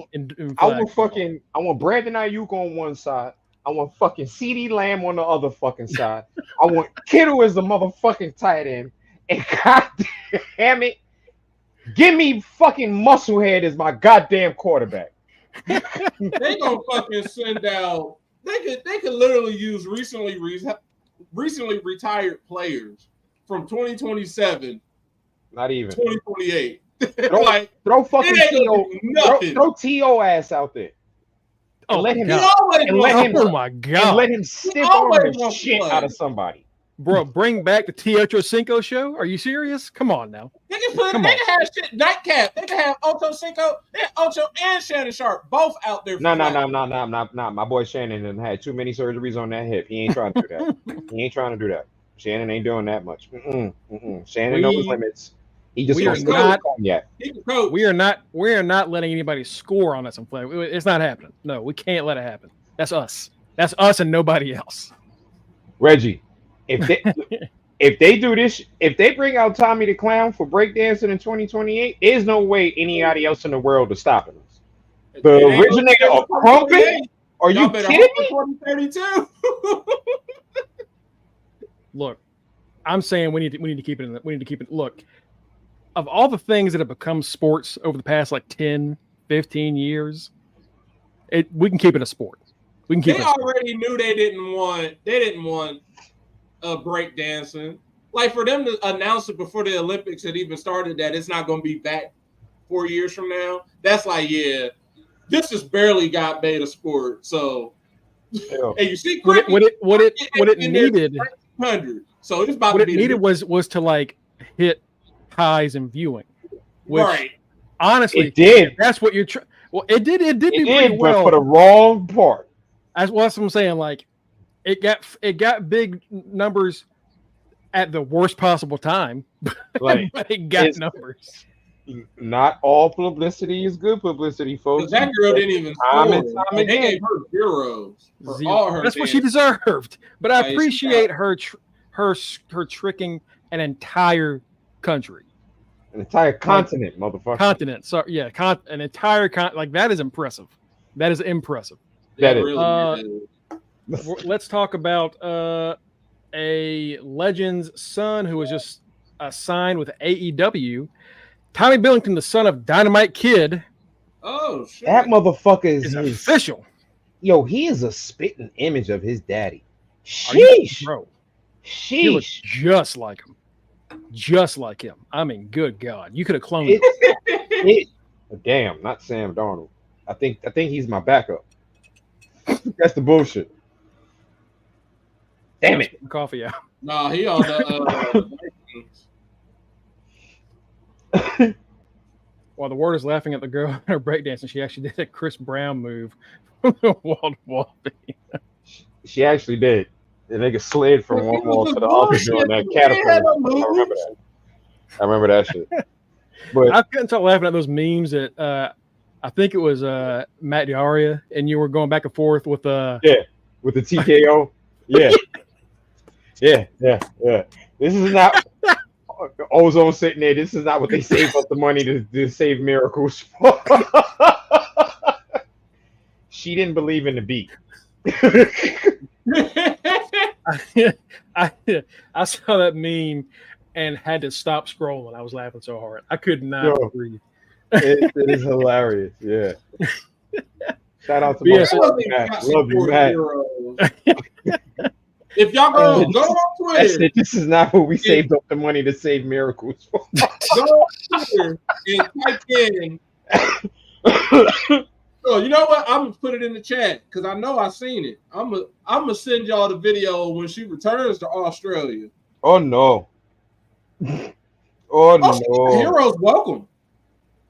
I want Brandon Ayuk on one side. I want fucking CeeDee Lamb on the other fucking side. I want Kittle as the motherfucking tight end. And goddamn it, give me fucking Musclehead as my goddamn quarterback. They gonna fucking send out. They could literally use recently retired players from 2027. Not even 2028. Throw fucking throw T.O. ass out there. And let him oh my god! And let him stiff arm the shit out of somebody. Bro, bring back the Teatro Cinco show. Are you serious? Come on now. They can have shit nightcap. They can have Ocho Cinco, Ocho and Shannon Sharp both out there. No. My boy Shannon done had too many surgeries on that hip. He ain't trying to do that. Shannon ain't doing that much. Shannon knows his limits. He just we are not letting anybody score on us and play. It's not happening. No, we can't let it happen. That's us. That's us and nobody else. Reggie, if they do this, if they bring out Tommy the Clown for breakdancing in 2028, there's no way anybody else in the world is stopping us. The originator of Crumpet? Are you kidding me? 2032. Look, I'm saying we need to keep it. We need to keep it. Look, of all the things that have become sports over the past like 10, 15 years, we can keep it a sport. We can keep They already knew they didn't want break dancing. Like for them to announce it before the Olympics had even started that it's not going to be back 4 years from now. That's like, yeah, this just barely got made a sport. So, and you see, what it needed, 100. So it's about what to it be needed was to like hit highs in viewing. Which, right. Honestly, it did. That's what you're. Well, it did. It did pretty well, but for the wrong part. That's what I'm saying. Like, it got big numbers at the worst possible time. Like, but it got numbers. Not all publicity is good publicity, folks. That girl didn't even score. They gave her zeros for all her. That's what she deserved. But I appreciate her tricking an entire country. An entire continent, motherfucker. Continent. So yeah, an entire like that is impressive. That is impressive. That is. Really let's talk about a legend's son who was just signed with AEW. Tommy Billington, the son of Dynamite Kid. Oh shit! That motherfucker is official. Yo, he is a spitting image of his daddy. Sheesh, bro. Sheesh. He looks just like him. Just like him. I mean, good God, you could have cloned it. Damn, not Sam Darnold. I think he's my backup. That's the bullshit. Damn it. Coffee out. No, he on the. While the word is laughing at the girl in her breakdancing, she actually did a Chris Brown move. Wall to wall. She actually did. The nigga slid from one wall to the other doing that catapult. I remember that shit. But I couldn't stop laughing at those memes that I think it was Matt Diaria, and you were going back and forth with with the TKO. Yeah. Yeah. This is not Ozone sitting there. This is not what they save up the money to save miracles for. She didn't believe in the beat. I saw that meme and had to stop scrolling. I was laughing so hard. I could not breathe. It is hilarious. Yeah. Shout out to Matt. Love you, Matt. If y'all go on Twitter, this is not what we saved up the money to save miracles for. Go on Twitter and type in. So you know what? I'm gonna put it in the chat because I know I've seen it. I'm gonna send y'all the video when she returns to Australia. Oh no! Oh no! Heroes welcome.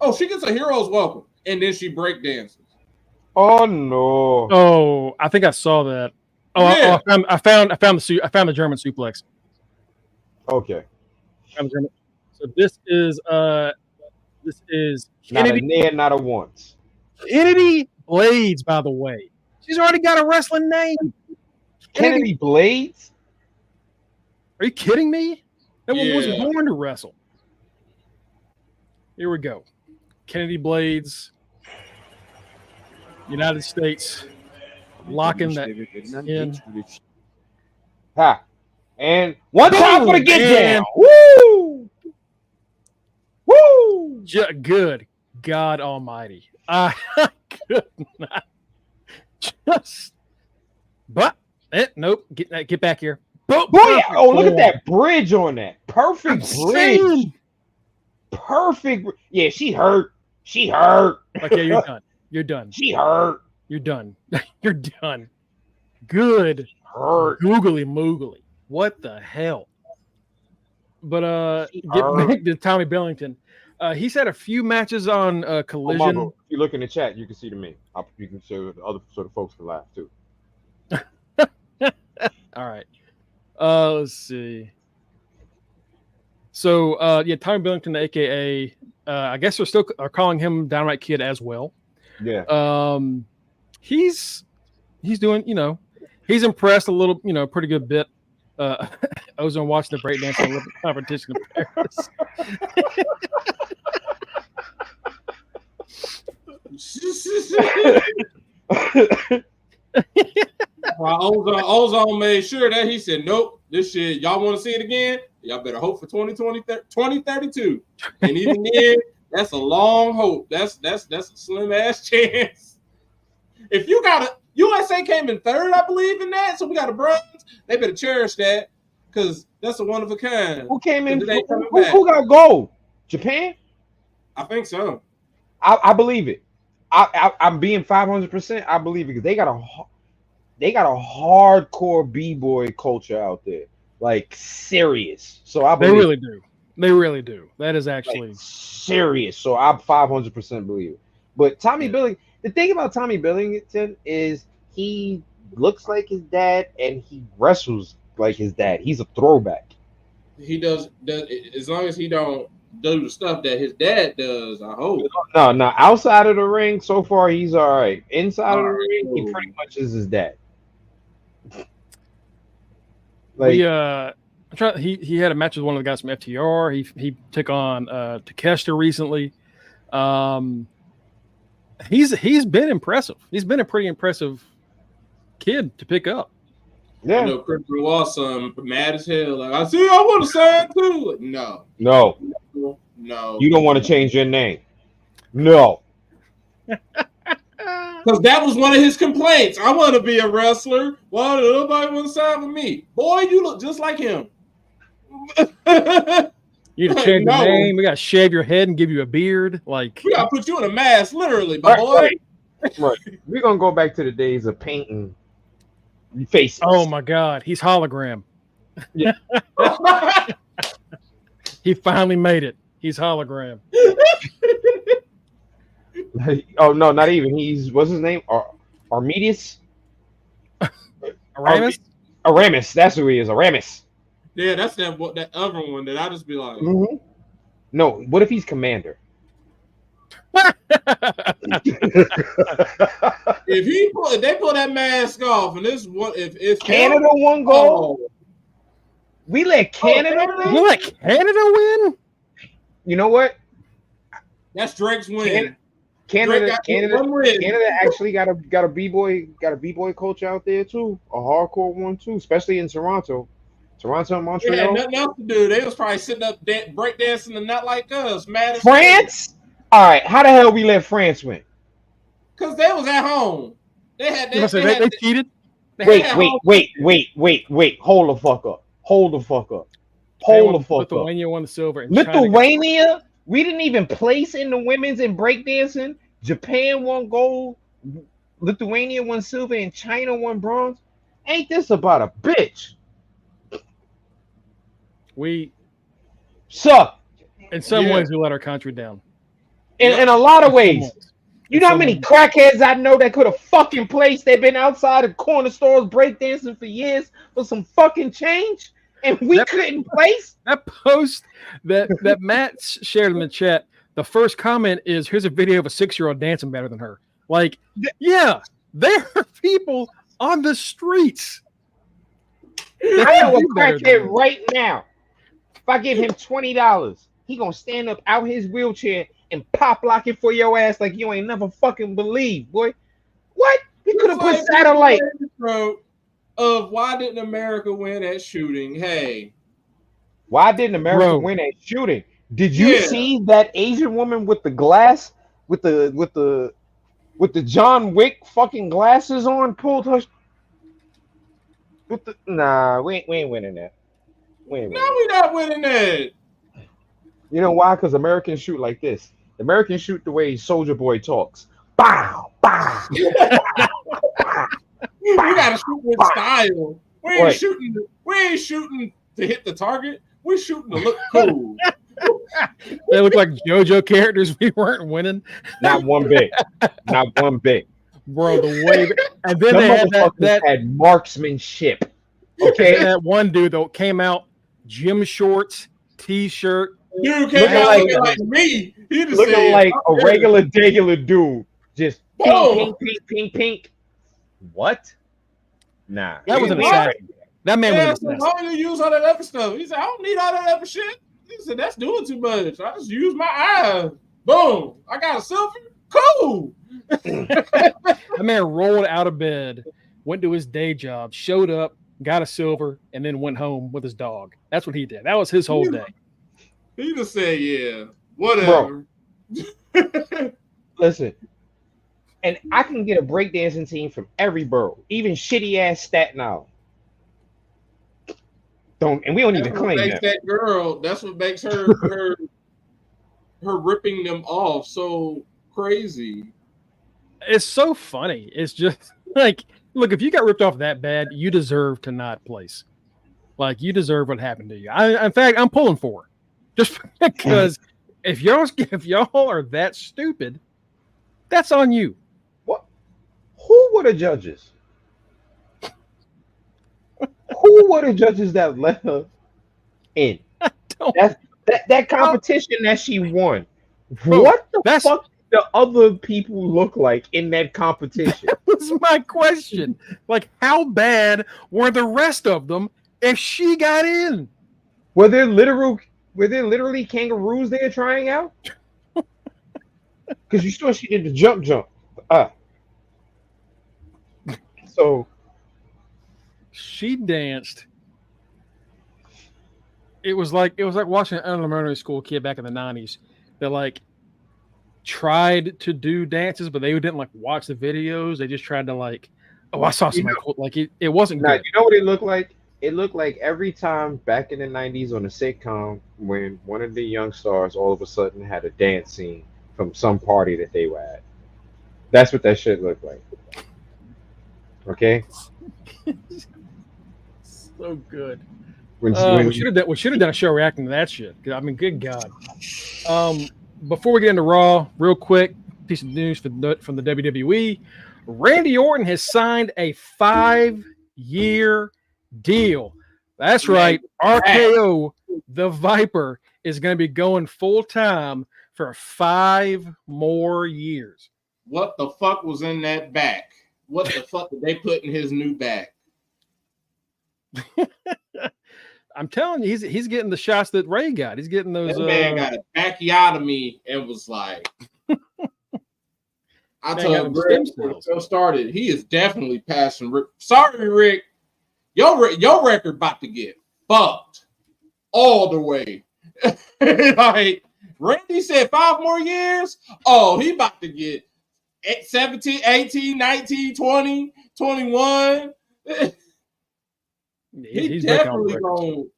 Oh, she gets a hero's welcome, and then she break dances. Oh no! Oh, I think I saw that. Oh, yeah. I found the German suplex. Okay. So this is This is Not a Kennedy, near, not a once. Kennedy Blades, by the way. She's already got a wrestling name. Kennedy Blades? Are you kidding me? That one was Yeah. born to wrestle. Here we go. Kennedy Blades, United States, locking that in. Ha. And one time for the get And- down. Woo! Woo! Good God Almighty. I could not just. But nope. Get back here. Boy, oh, look at that bridge on that. Perfect bridge. Insane. Perfect. Yeah, she hurt. She hurt. Okay, you're done. You're done. She hurt. You're done. You're done. Good. Hurt. Googly moogly. What the hell? But get hurt. back to Tommy Billington. He's had a few matches on Collision. Mongo, if you look in the chat, you can see the me. You can show the other sort of folks can laugh too. All right. Let's see. So yeah, Tommy Billington, aka I guess they're still calling him Dynamite Kid as well. Yeah. He's doing, he's impressed a little, pretty good bit. Ozone watching the breakdance Olympic competition in Paris. Ozone made sure that he said, nope, this shit, y'all want to see it again? Y'all better hope for 2032. And even then, that's a long hope. That's a slim ass chance. If you got a USA came in third, I believe in that. So we got a bronze. They better cherish that because that's a one of a kind. Who came in? Who Who got gold? Japan? I think so. I believe it. I'm being 500%. I believe it because they got a hardcore b-boy culture out there, like serious. So I believe they really do. They really do. That is actually like, serious. So I 500% believe it. But Tommy Billington, the thing about Tommy Billington is he looks like his dad and he wrestles like his dad. He's a throwback. He does as long as he don't do the stuff that his dad does. I hope. No. Outside of the ring, so far he's all right. Inside of the ring, he pretty much is his dad. Like he had a match with one of the guys from FTR. He took on Takeshita recently. He's been impressive. He's been a pretty impressive kid to pick up. Yeah. Chris Benoit mad as hell. Like, I want to sign too. Like, no. You don't want to change your name. No. Because that was one of his complaints. I want to be a wrestler. Why nobody want to sign with me? Boy, you look just like him. You need to change your name. We got to shave your head and give you a beard. Like we got to put you in a mask, literally, my boy. Right. We're gonna go back to the days of painting faces. Oh my God, he's hologram. Yeah. He finally made it. He's hologram. Oh no, not even. What's his name? Armedius? Aramis? Aramis. That's who he is. Aramis. Yeah, that's that other one that I just be like. Mm-hmm. No, what if he's commander? If they pull that mask off, and this one, if Canada won gold, we let Canada win. We let Canada win. You know what? That's Drake's win. Canada actually got a b-boy culture out there too, a hardcore one too, especially in Toronto and Montreal. They had nothing else to do. They was probably sitting up breakdancing and not like us. Mad as France. All right, how the hell we let France win? Because they was at home. They cheated. Wait. Hold the fuck up. Lithuania won the silver. Lithuania. We didn't even place in the women's in breakdancing. Japan won gold. Lithuania won silver, and China won bronze. Ain't this about a bitch? We suck. In some ways, we let our country down. In a lot of ways. You know how many crackheads I know that could have fucking placed? They've been outside of corner stores breakdancing for years for some fucking change, and we couldn't place? That post that Matt shared in the chat the first comment is, "Here's a video of a 6-year-old dancing better than her." Like, yeah, there are people on the streets. I know a crackhead right now. If I give him $20, he gonna stand up out his wheelchair and pop lock it for your ass like you ain't never fucking believe, boy. What? He could have put satellite. Of why didn't America win that shooting? Hey, why didn't America win that shooting? Did you see that Asian woman with the glass, with the John Wick fucking glasses on, pulled her? Nah, we ain't winning that. We not winning that. You know why? Because Americans shoot like this. Americans shoot the way Soldier Boy talks. Bow, bow. We gotta shoot with style. We ain't shooting to hit the target. We're shooting to look cool. They look like JoJo characters. We weren't winning. Not one bit. Not one bit. Bro, the way. And then they had marksmanship. Okay. That one dude that came out, gym shorts, t-shirt. Dude came out looking like me. He just looking like a regular dude. Just pink, pink, pink, pink. What? Nah. That was an assassin. That man was an assassin. Why do you use all that other stuff? He said, I don't need all that other shit. He said, that's doing too much. I just use my eyes. Boom. I got a selfie. Cool. That man rolled out of bed, went to his day job, showed up, got a silver, and then went home with his dog. That's what he did. That was his whole day. He just said, yeah, whatever. Listen, and I can get a breakdancing team from every borough, even shitty ass Staten Island. And we don't even claim that girl. That's what makes her ripping them off so crazy. It's so funny. It's just like, look, if you got ripped off that bad, you deserve to not place. Like, you deserve what happened to you. In fact, I'm pulling for her. Just because if y'all are that stupid, that's on you. What? Who were the judges? Who were the judges that let her in? That competition that she won. Bro, what the fuck did the other people look like in that competition? That was my question. Like, how bad were the rest of them if she got in? Were there literally kangaroos there trying out? Because you saw she did the jump. So she danced. It was like watching an elementary school kid back in the 90s that like tried to do dances, but they didn't like watch the videos. They just tried to like, oh, I saw something cool. Like it wasn't good. You know what it looked like? It looked like every time back in the 90s on a sitcom when one of the young stars all of a sudden had a dance scene from some party that they were at. That's what that shit looked like. Okay? So good. We should have done a show reacting to that shit. I mean, good God. Before we get into Raw, real quick, piece of news from the WWE. Randy Orton has signed a 5-year deal. That's right. RKO, the Viper, is going to be going full time for 5 more years. What the fuck was in that back? What the fuck did they put in his new back? I'm telling you, he's getting the shots that Ray got. He's getting those. That man got a backyotomy and was like, I told Greg when the show started, he is definitely passing Rick. Sorry, Rick. Your record about to get fucked all the way. Like Randy said 5 more years. Oh, he about to get 17, 18, 19, 20, 21. He's definitely going.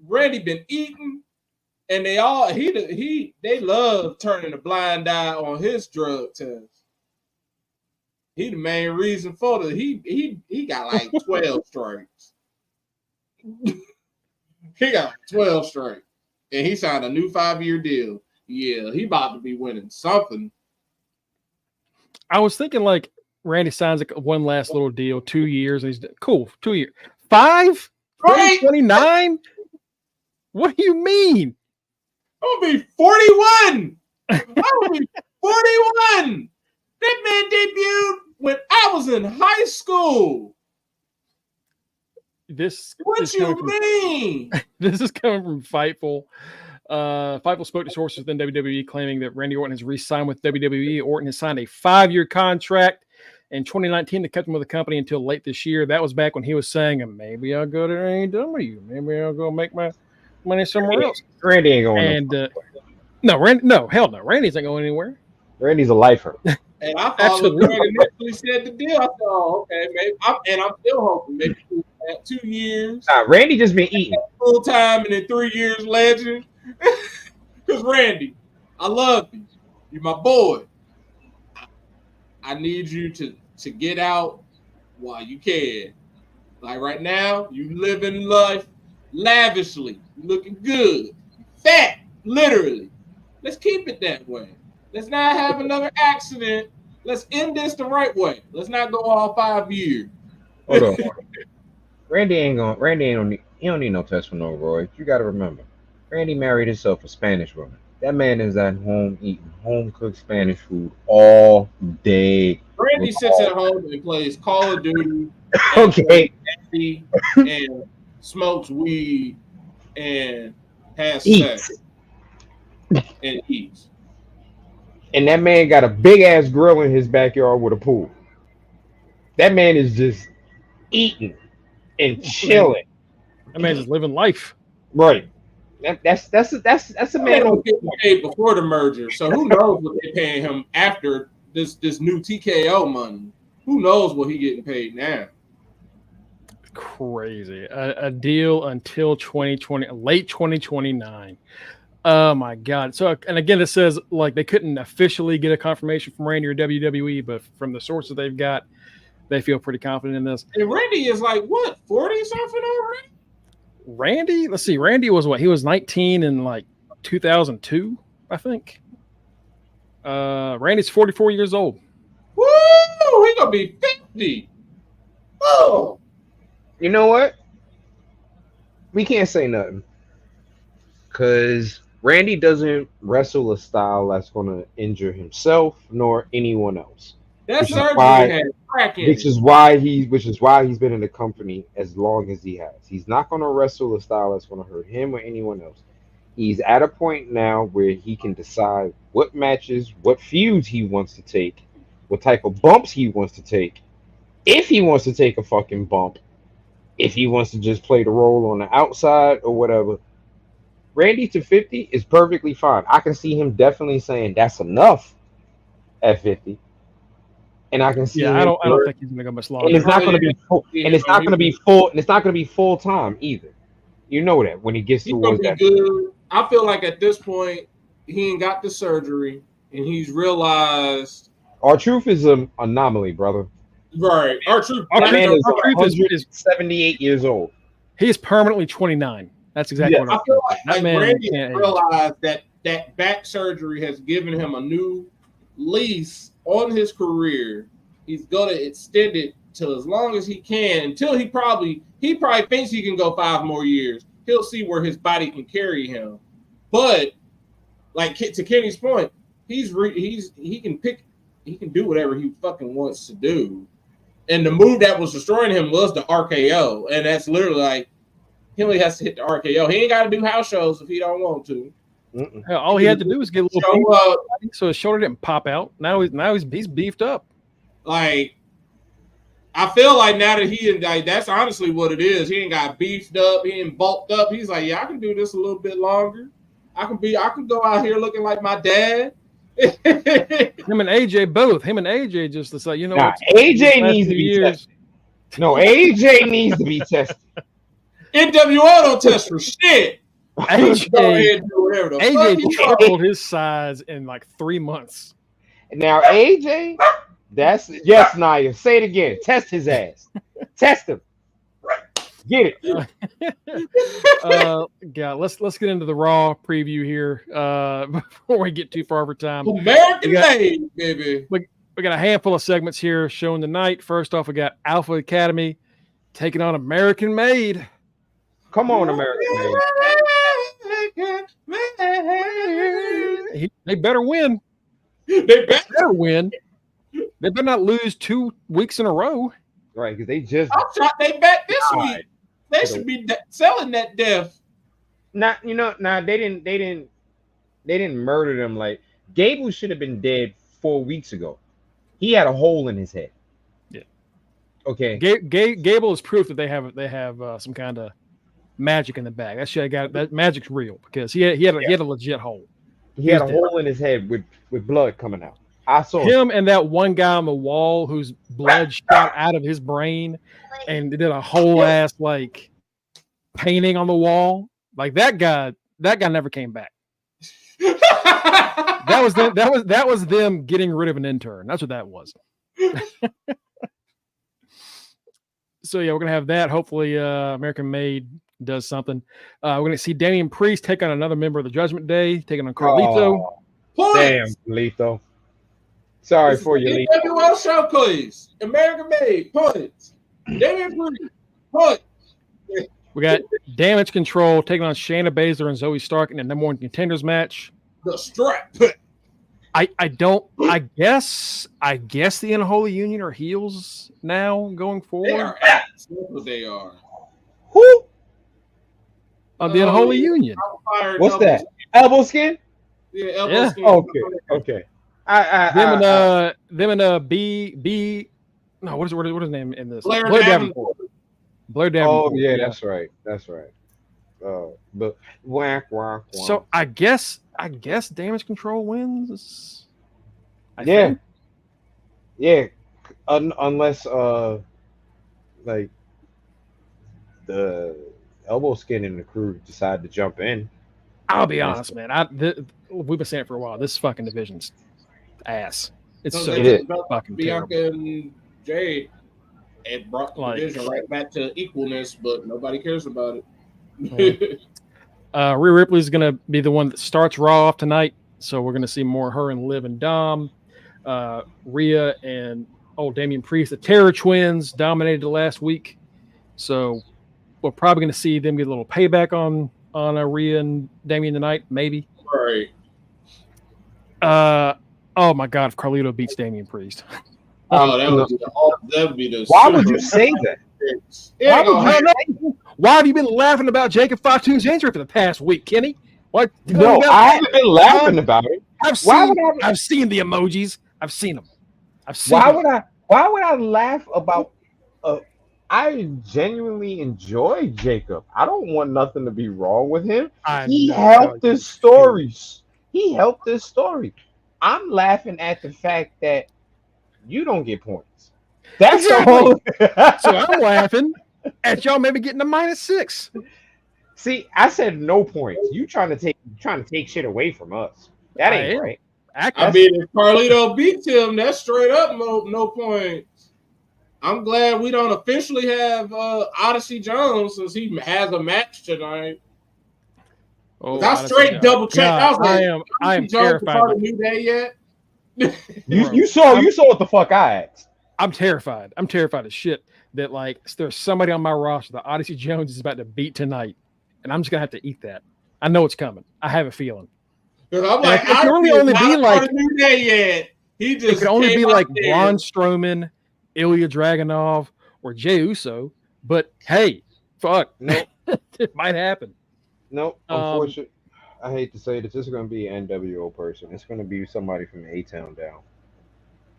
Randy been eating, and they love turning a blind eye on his drug test. He the main reason for the he got like 12 strikes. He got 12 strikes, and he signed a new 5-year deal. Yeah, he about to be winning something. I was thinking like Randy signs like one last little deal, 2 years, and he's cool. 2 years, 5, right? 29. What do you mean? I'm gonna be 41. I'm gonna be 41. That man debuted when I was in high school. What you mean? This is coming from Fightful. Fightful spoke to sources within WWE claiming that Randy Orton has re-signed with WWE. Orton has signed a 5-year contract in 2019 to keep him with the company until late this year. That was back when he was saying, maybe I'll go to AEW. Maybe I'll go make my money somewhere else. Randy ain't going. And no, hell no. Randy's not going anywhere. Randy's a lifer. And I thought when Randy initially said the deal, I thought, oh, okay, maybe. I'm still hoping maybe 2 years. Nah, Randy just been eating full time and then 3 years legend. Because Randy, I love you. You're my boy. I need you to get out while you can. Like right now, you living life lavishly. You looking good. Fat, literally. Let's keep it that way. Let's not have another accident. Let's end this the right way. Let's not go all 5 years. Hold on. Randy don't need no test for no Roy. You gotta remember. Randy married himself a Spanish woman. That man is at home eating home cooked Spanish food all day. Randy sits at home and plays Call of Duty. Okay. And smokes weed and has sex and eats. And that man got a big ass grill in his backyard with a pool. That man is just eating and chilling. That man's just living life. Right. That's a man who getting paid before the merger. So who knows what they're paying him after this new TKO money? Who knows what he getting paid now? Crazy. A deal until 2020, late 2029. Oh my God. So, and again, it says like they couldn't officially get a confirmation from Randy or WWE, but from the sources they've got, they feel pretty confident in this. And Randy is like, what, 40 something already? Randy, let's see. Randy was what? He was 19 in like 2002, I think. Randy's 44 years old. Woo! He gonna be 50. Oh. You know what? We can't say nothing. Because Randy doesn't wrestle a style that's going to injure himself nor anyone else. That surgery had crack in it. Which is why he's been in the company as long as he has. He's not going to wrestle a style that's going to hurt him or anyone else. He's at a point now where he can decide what matches, what feuds he wants to take, what type of bumps he wants to take, if he wants to take a fucking bump, if he wants to just play the role on the outside or whatever. Randy to 50 is perfectly fine. I can see him definitely saying that's enough at 50. And I can see I don't think he's gonna go much longer. And it's not gonna be full, and it's not gonna be full, and it's not gonna be full time either. You know that when he gets towards that. Good. I feel like at this point he ain't got the surgery and he's realized R-Truth is an anomaly, brother. Right. R-Truth is 78 years old. He's permanently 29. That's exactly what I feel like man Randy realized that back surgery has given him a new lease on his career. He's gonna extend it till as long as he can until he probably thinks he can go 5 more years. He'll see where his body can carry him. But like to Kenny's point, he can do whatever he fucking wants to do. And the move that was destroying him was the RKO, and that's literally like he only has to hit the RKO. He ain't got to do house shows if he don't want to. Hell, all he had to do was get a little so his shoulder didn't pop out. Now he's beefed up. Like I feel like now that that's honestly what it is. He ain't got beefed up. He ain't bulked up. He's like, yeah, I can do this a little bit longer. I can go out here looking like my dad. Him and AJ both. Him and AJ just to say, you know, AJ needs to be tested. No, AJ needs to be tested. NWO don't test for shit. AJ tripled his size in like 3 months. Now AJ, yes, Naya. Say it again. Test his ass. Test him. Get it. God, let's get into the Raw preview here before we get too far over time. American made, baby. We got a handful of segments here showing tonight. First off, we got Alpha Academy taking on American Made. Come on, American They better win. They Better win. They better not lose 2 weeks in a row. Right, because they just I'm shocked they bet this died. week. They should be selling that death. They didn't murder them. Like Gable should have been dead 4 weeks ago. He had a hole in his head. Yeah. Okay. Gable is proof that they have some kind of magic in the bag. That shit that magic's real because he had a legit hole. He had a hole in his head with blood coming out. I saw him and that one guy on the wall whose blood shot out of his brain and did a whole ass like painting on the wall. Like that guy never came back. That was them getting rid of an intern. That's what that was. So yeah, we're gonna have that. Hopefully, American Made does something. We're gonna see Damian Priest take on another member of the Judgment Day, taking on Carlito. Damn, Carlito. Sorry for you, Lito. NWO show, please. American Made points. Damian Priest points. We got Damage Control taking on Shayna Baszler and Zoe Stark in the number one contenders match. The strap. I guess the Unholy Union are heels now going forward. They are. Who? The Unholy Union. What's that? Elbow skin? Yeah, elbow skin. Okay. Them and B. No, what is his name in this? Blair Davenport. Blair Davenport. Oh yeah, that's right. But whack. So I guess Damage Control wins. I think. Yeah. Unless like the Elbow Skin and the crew decide to jump in. I'll be honest, man. We've been saying it for a while. This fucking division's ass. It's so fucking Bianca terrible. and Jade it brought the division right back to equalness, but nobody cares about it. Rhea Ripley's gonna be the one that starts Raw off tonight, so we're gonna see more of her and Liv and Dom. Rhea and Damian Priest, the Terror Twins, dominated the last week, so we're probably gonna see them get a little payback on Rhea and Damian tonight, maybe. Right. Oh my God! If Carlito beats Damian Priest, that would be the. Why would you say that? Why have you been laughing about Jacob Fatu's injury for the past week, Kenny? What? No, I haven't been laughing about it. I've seen the emojis. I've seen them. Why would I laugh about? I genuinely enjoy Jacob. I don't want nothing to be wrong with him. He helped this story. I'm laughing at the fact that you don't get points. That's the whole. So I'm laughing at y'all maybe getting a -6. See, I said no points. You trying to take shit away from us. That ain't right. I mean, if Carlito beats him, that's straight up no points. I'm glad we don't officially have Odyssey Jones since he has a match tonight. I straight double checked. I am terrified. New Day yet? You saw what the fuck I asked. I'm terrified. I'm terrified as shit that there's somebody on my roster that Odyssey Jones is about to beat tonight, and I'm just gonna have to eat that. I know it's coming. I have a feeling. I'm like, it can only be like New Day yet. It could only be like Braun Strowman, Ilya Dragunov, or Jey Uso. But hey, fuck, no, it might happen. No, unfortunately, I hate to say this. This is going to be an NWO person. It's going to be somebody from A-Town down.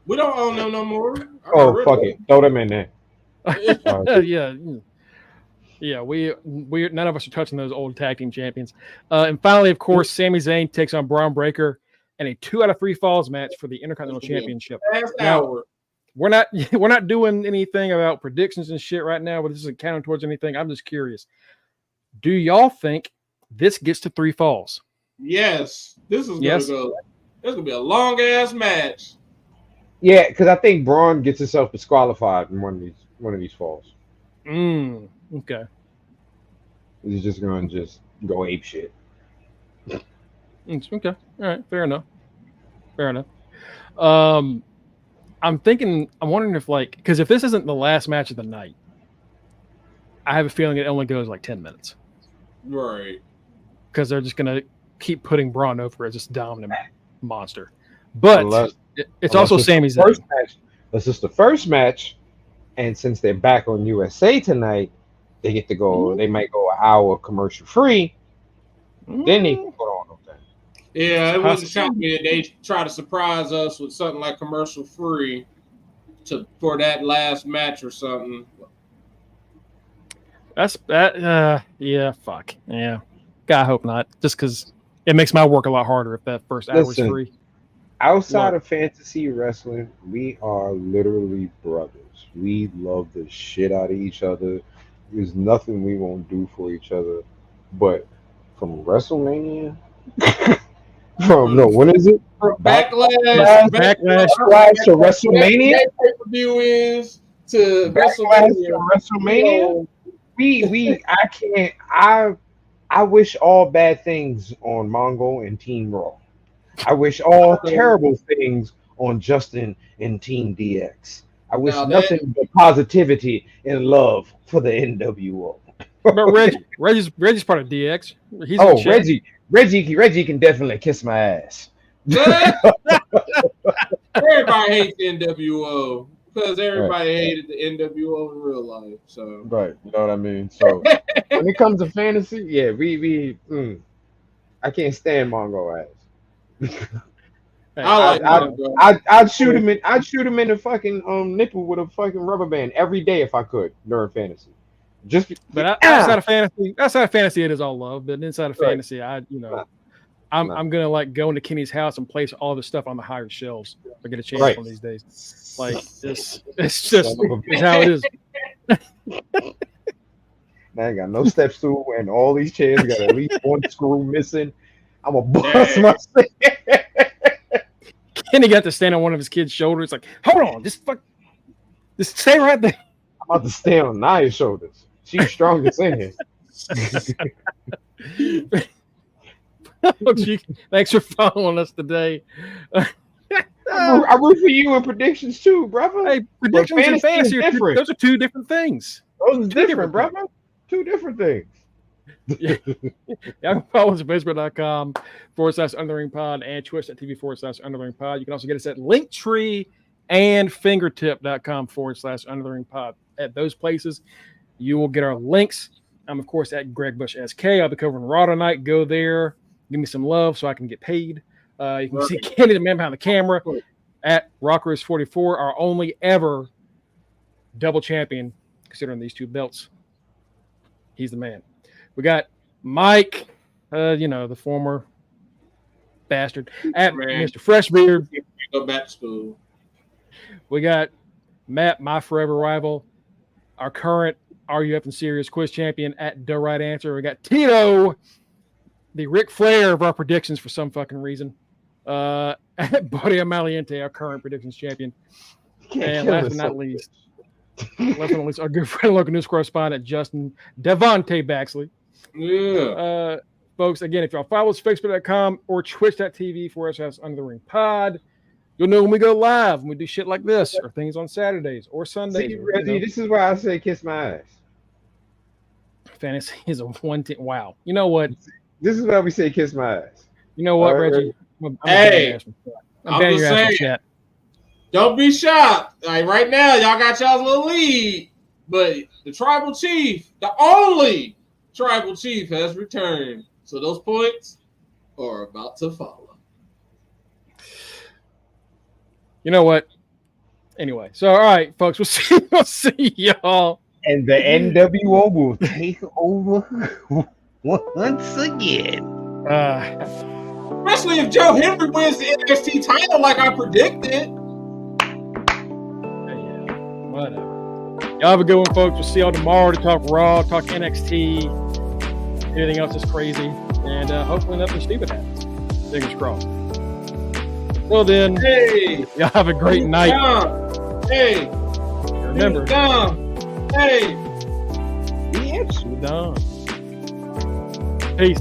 We don't own them no more. Fuck it, throw them in there. Yeah. We none of us are touching those old tag team champions. And finally, of course, Sami Zayn takes on Bron Breakker in a 2 out of 3 falls match for the Intercontinental Championship. Now, we're not doing anything about predictions and shit right now, but this isn't counting towards anything. I'm just curious. Do y'all think this gets to 3 falls? Yes. This is gonna go. This is gonna be a long ass match. Yeah, because I think Braun gets himself disqualified in one of these falls. Okay. He's just going to go ape shit. Okay. All right. Fair enough. I'm wondering if because if this isn't the last match of the night, I have a feeling it only goes 10 minutes. Right. because they're just gonna keep putting Braun over as this dominant monster. But it's also Sami Zayn. This is the first match, and since they're back on USA tonight, they get to go. They might go an hour commercial free. Then they can put on them thing. Yeah, it wouldn't shock me if they try to surprise us with something like commercial free for that last match or something. That's that. Yeah, fuck. Yeah, God, I hope not. Just because it makes my work a lot harder if that first hour is free. Outside of fantasy wrestling, we are literally brothers. We love the shit out of each other. There's nothing we won't do for each other. But from WrestleMania, when is it? Backlash to WrestleMania. Pay-per-view is to WrestleMania. I wish all bad things on Mongo and Team Raw. I wish all terrible things on Justin and Team DX. I wish nothing but positivity and love for the NWO. But Reggie's part of DX. Reggie can definitely kiss my ass. Everybody hates the NWO because everybody hated the NWO in real life. So right, you know what I mean. So when it comes to fantasy, yeah, I can't stand Mongo ass. I'd shoot him in the fucking nipple with a fucking rubber band every day if I could during fantasy. Outside of fantasy, it is all love. But inside of fantasy, I'm gonna like go into Kenny's house and place all the stuff on the higher shelves. I get a chance on these days. Like it's just how it is. Man, I got no step stool and all these chairs got at least one screw missing. I'm gonna bust myself. Kenny got to stand on one of his kids' shoulders. Like, hold on, just stay right there. I'm about to stand on Naya's shoulders. She's strongest in here. Thanks for following us today. I root for you in predictions too, brother. Hey, predictions and fantasy are different. Those are two different things. Those are different, brother. Two different things. Yeah, you can follow us at facebook.com/undertheringbpod and twitch.tv/undertheringbpod. You can also get us at Linktree and fingertip.com/undertheringbpod. At those places, you will get our links. I'm, of course, at Greg Bush SK. I'll be covering Raw tonight. Go there. Give me some love so I can get paid. You can see Kenny, the man behind the camera, at Rockers44, our only ever double champion, considering these two belts. He's the man. We got Mike, the former bastard, at Mr. Freshbeard. Go back to school. We got Matt, my forever rival, our current RUF and Serious quiz champion, at The Right Answer. We got Tito, the Ric Flair of our predictions for some fucking reason. At Buddy Amaliente, our current predictions champion. And last but not least, our good friend, local news correspondent, Justin Devontae Baxley. Yeah. Folks, again, if y'all follow us, facebook.com or twitch.tv/undertheringpod, you'll know when we go live, when we do shit like this, or things on Saturdays or Sundays. See, Reggie, this is why I say kiss my ass. Fantasy is a one team. Wow. You know what? This is why we say kiss my ass. You know what, Reggie? I'm I'm just saying, chat. Don't be shocked. Like right now, y'all got y'all's little lead, but the tribal chief, the only tribal chief, has returned. So those points are about to follow. You know what? Anyway, so all right, folks, we'll see y'all. And the NWO will take over once again. Especially if Joe Henry wins the NXT title like I predicted. Yeah, whatever. Y'all have a good one, folks. We'll see y'all tomorrow to talk Raw, talk NXT, anything else is crazy, and hopefully nothing stupid happens. Fingers crossed. Well then, y'all have a great night. Hey, remember, hey, we're done. Peace.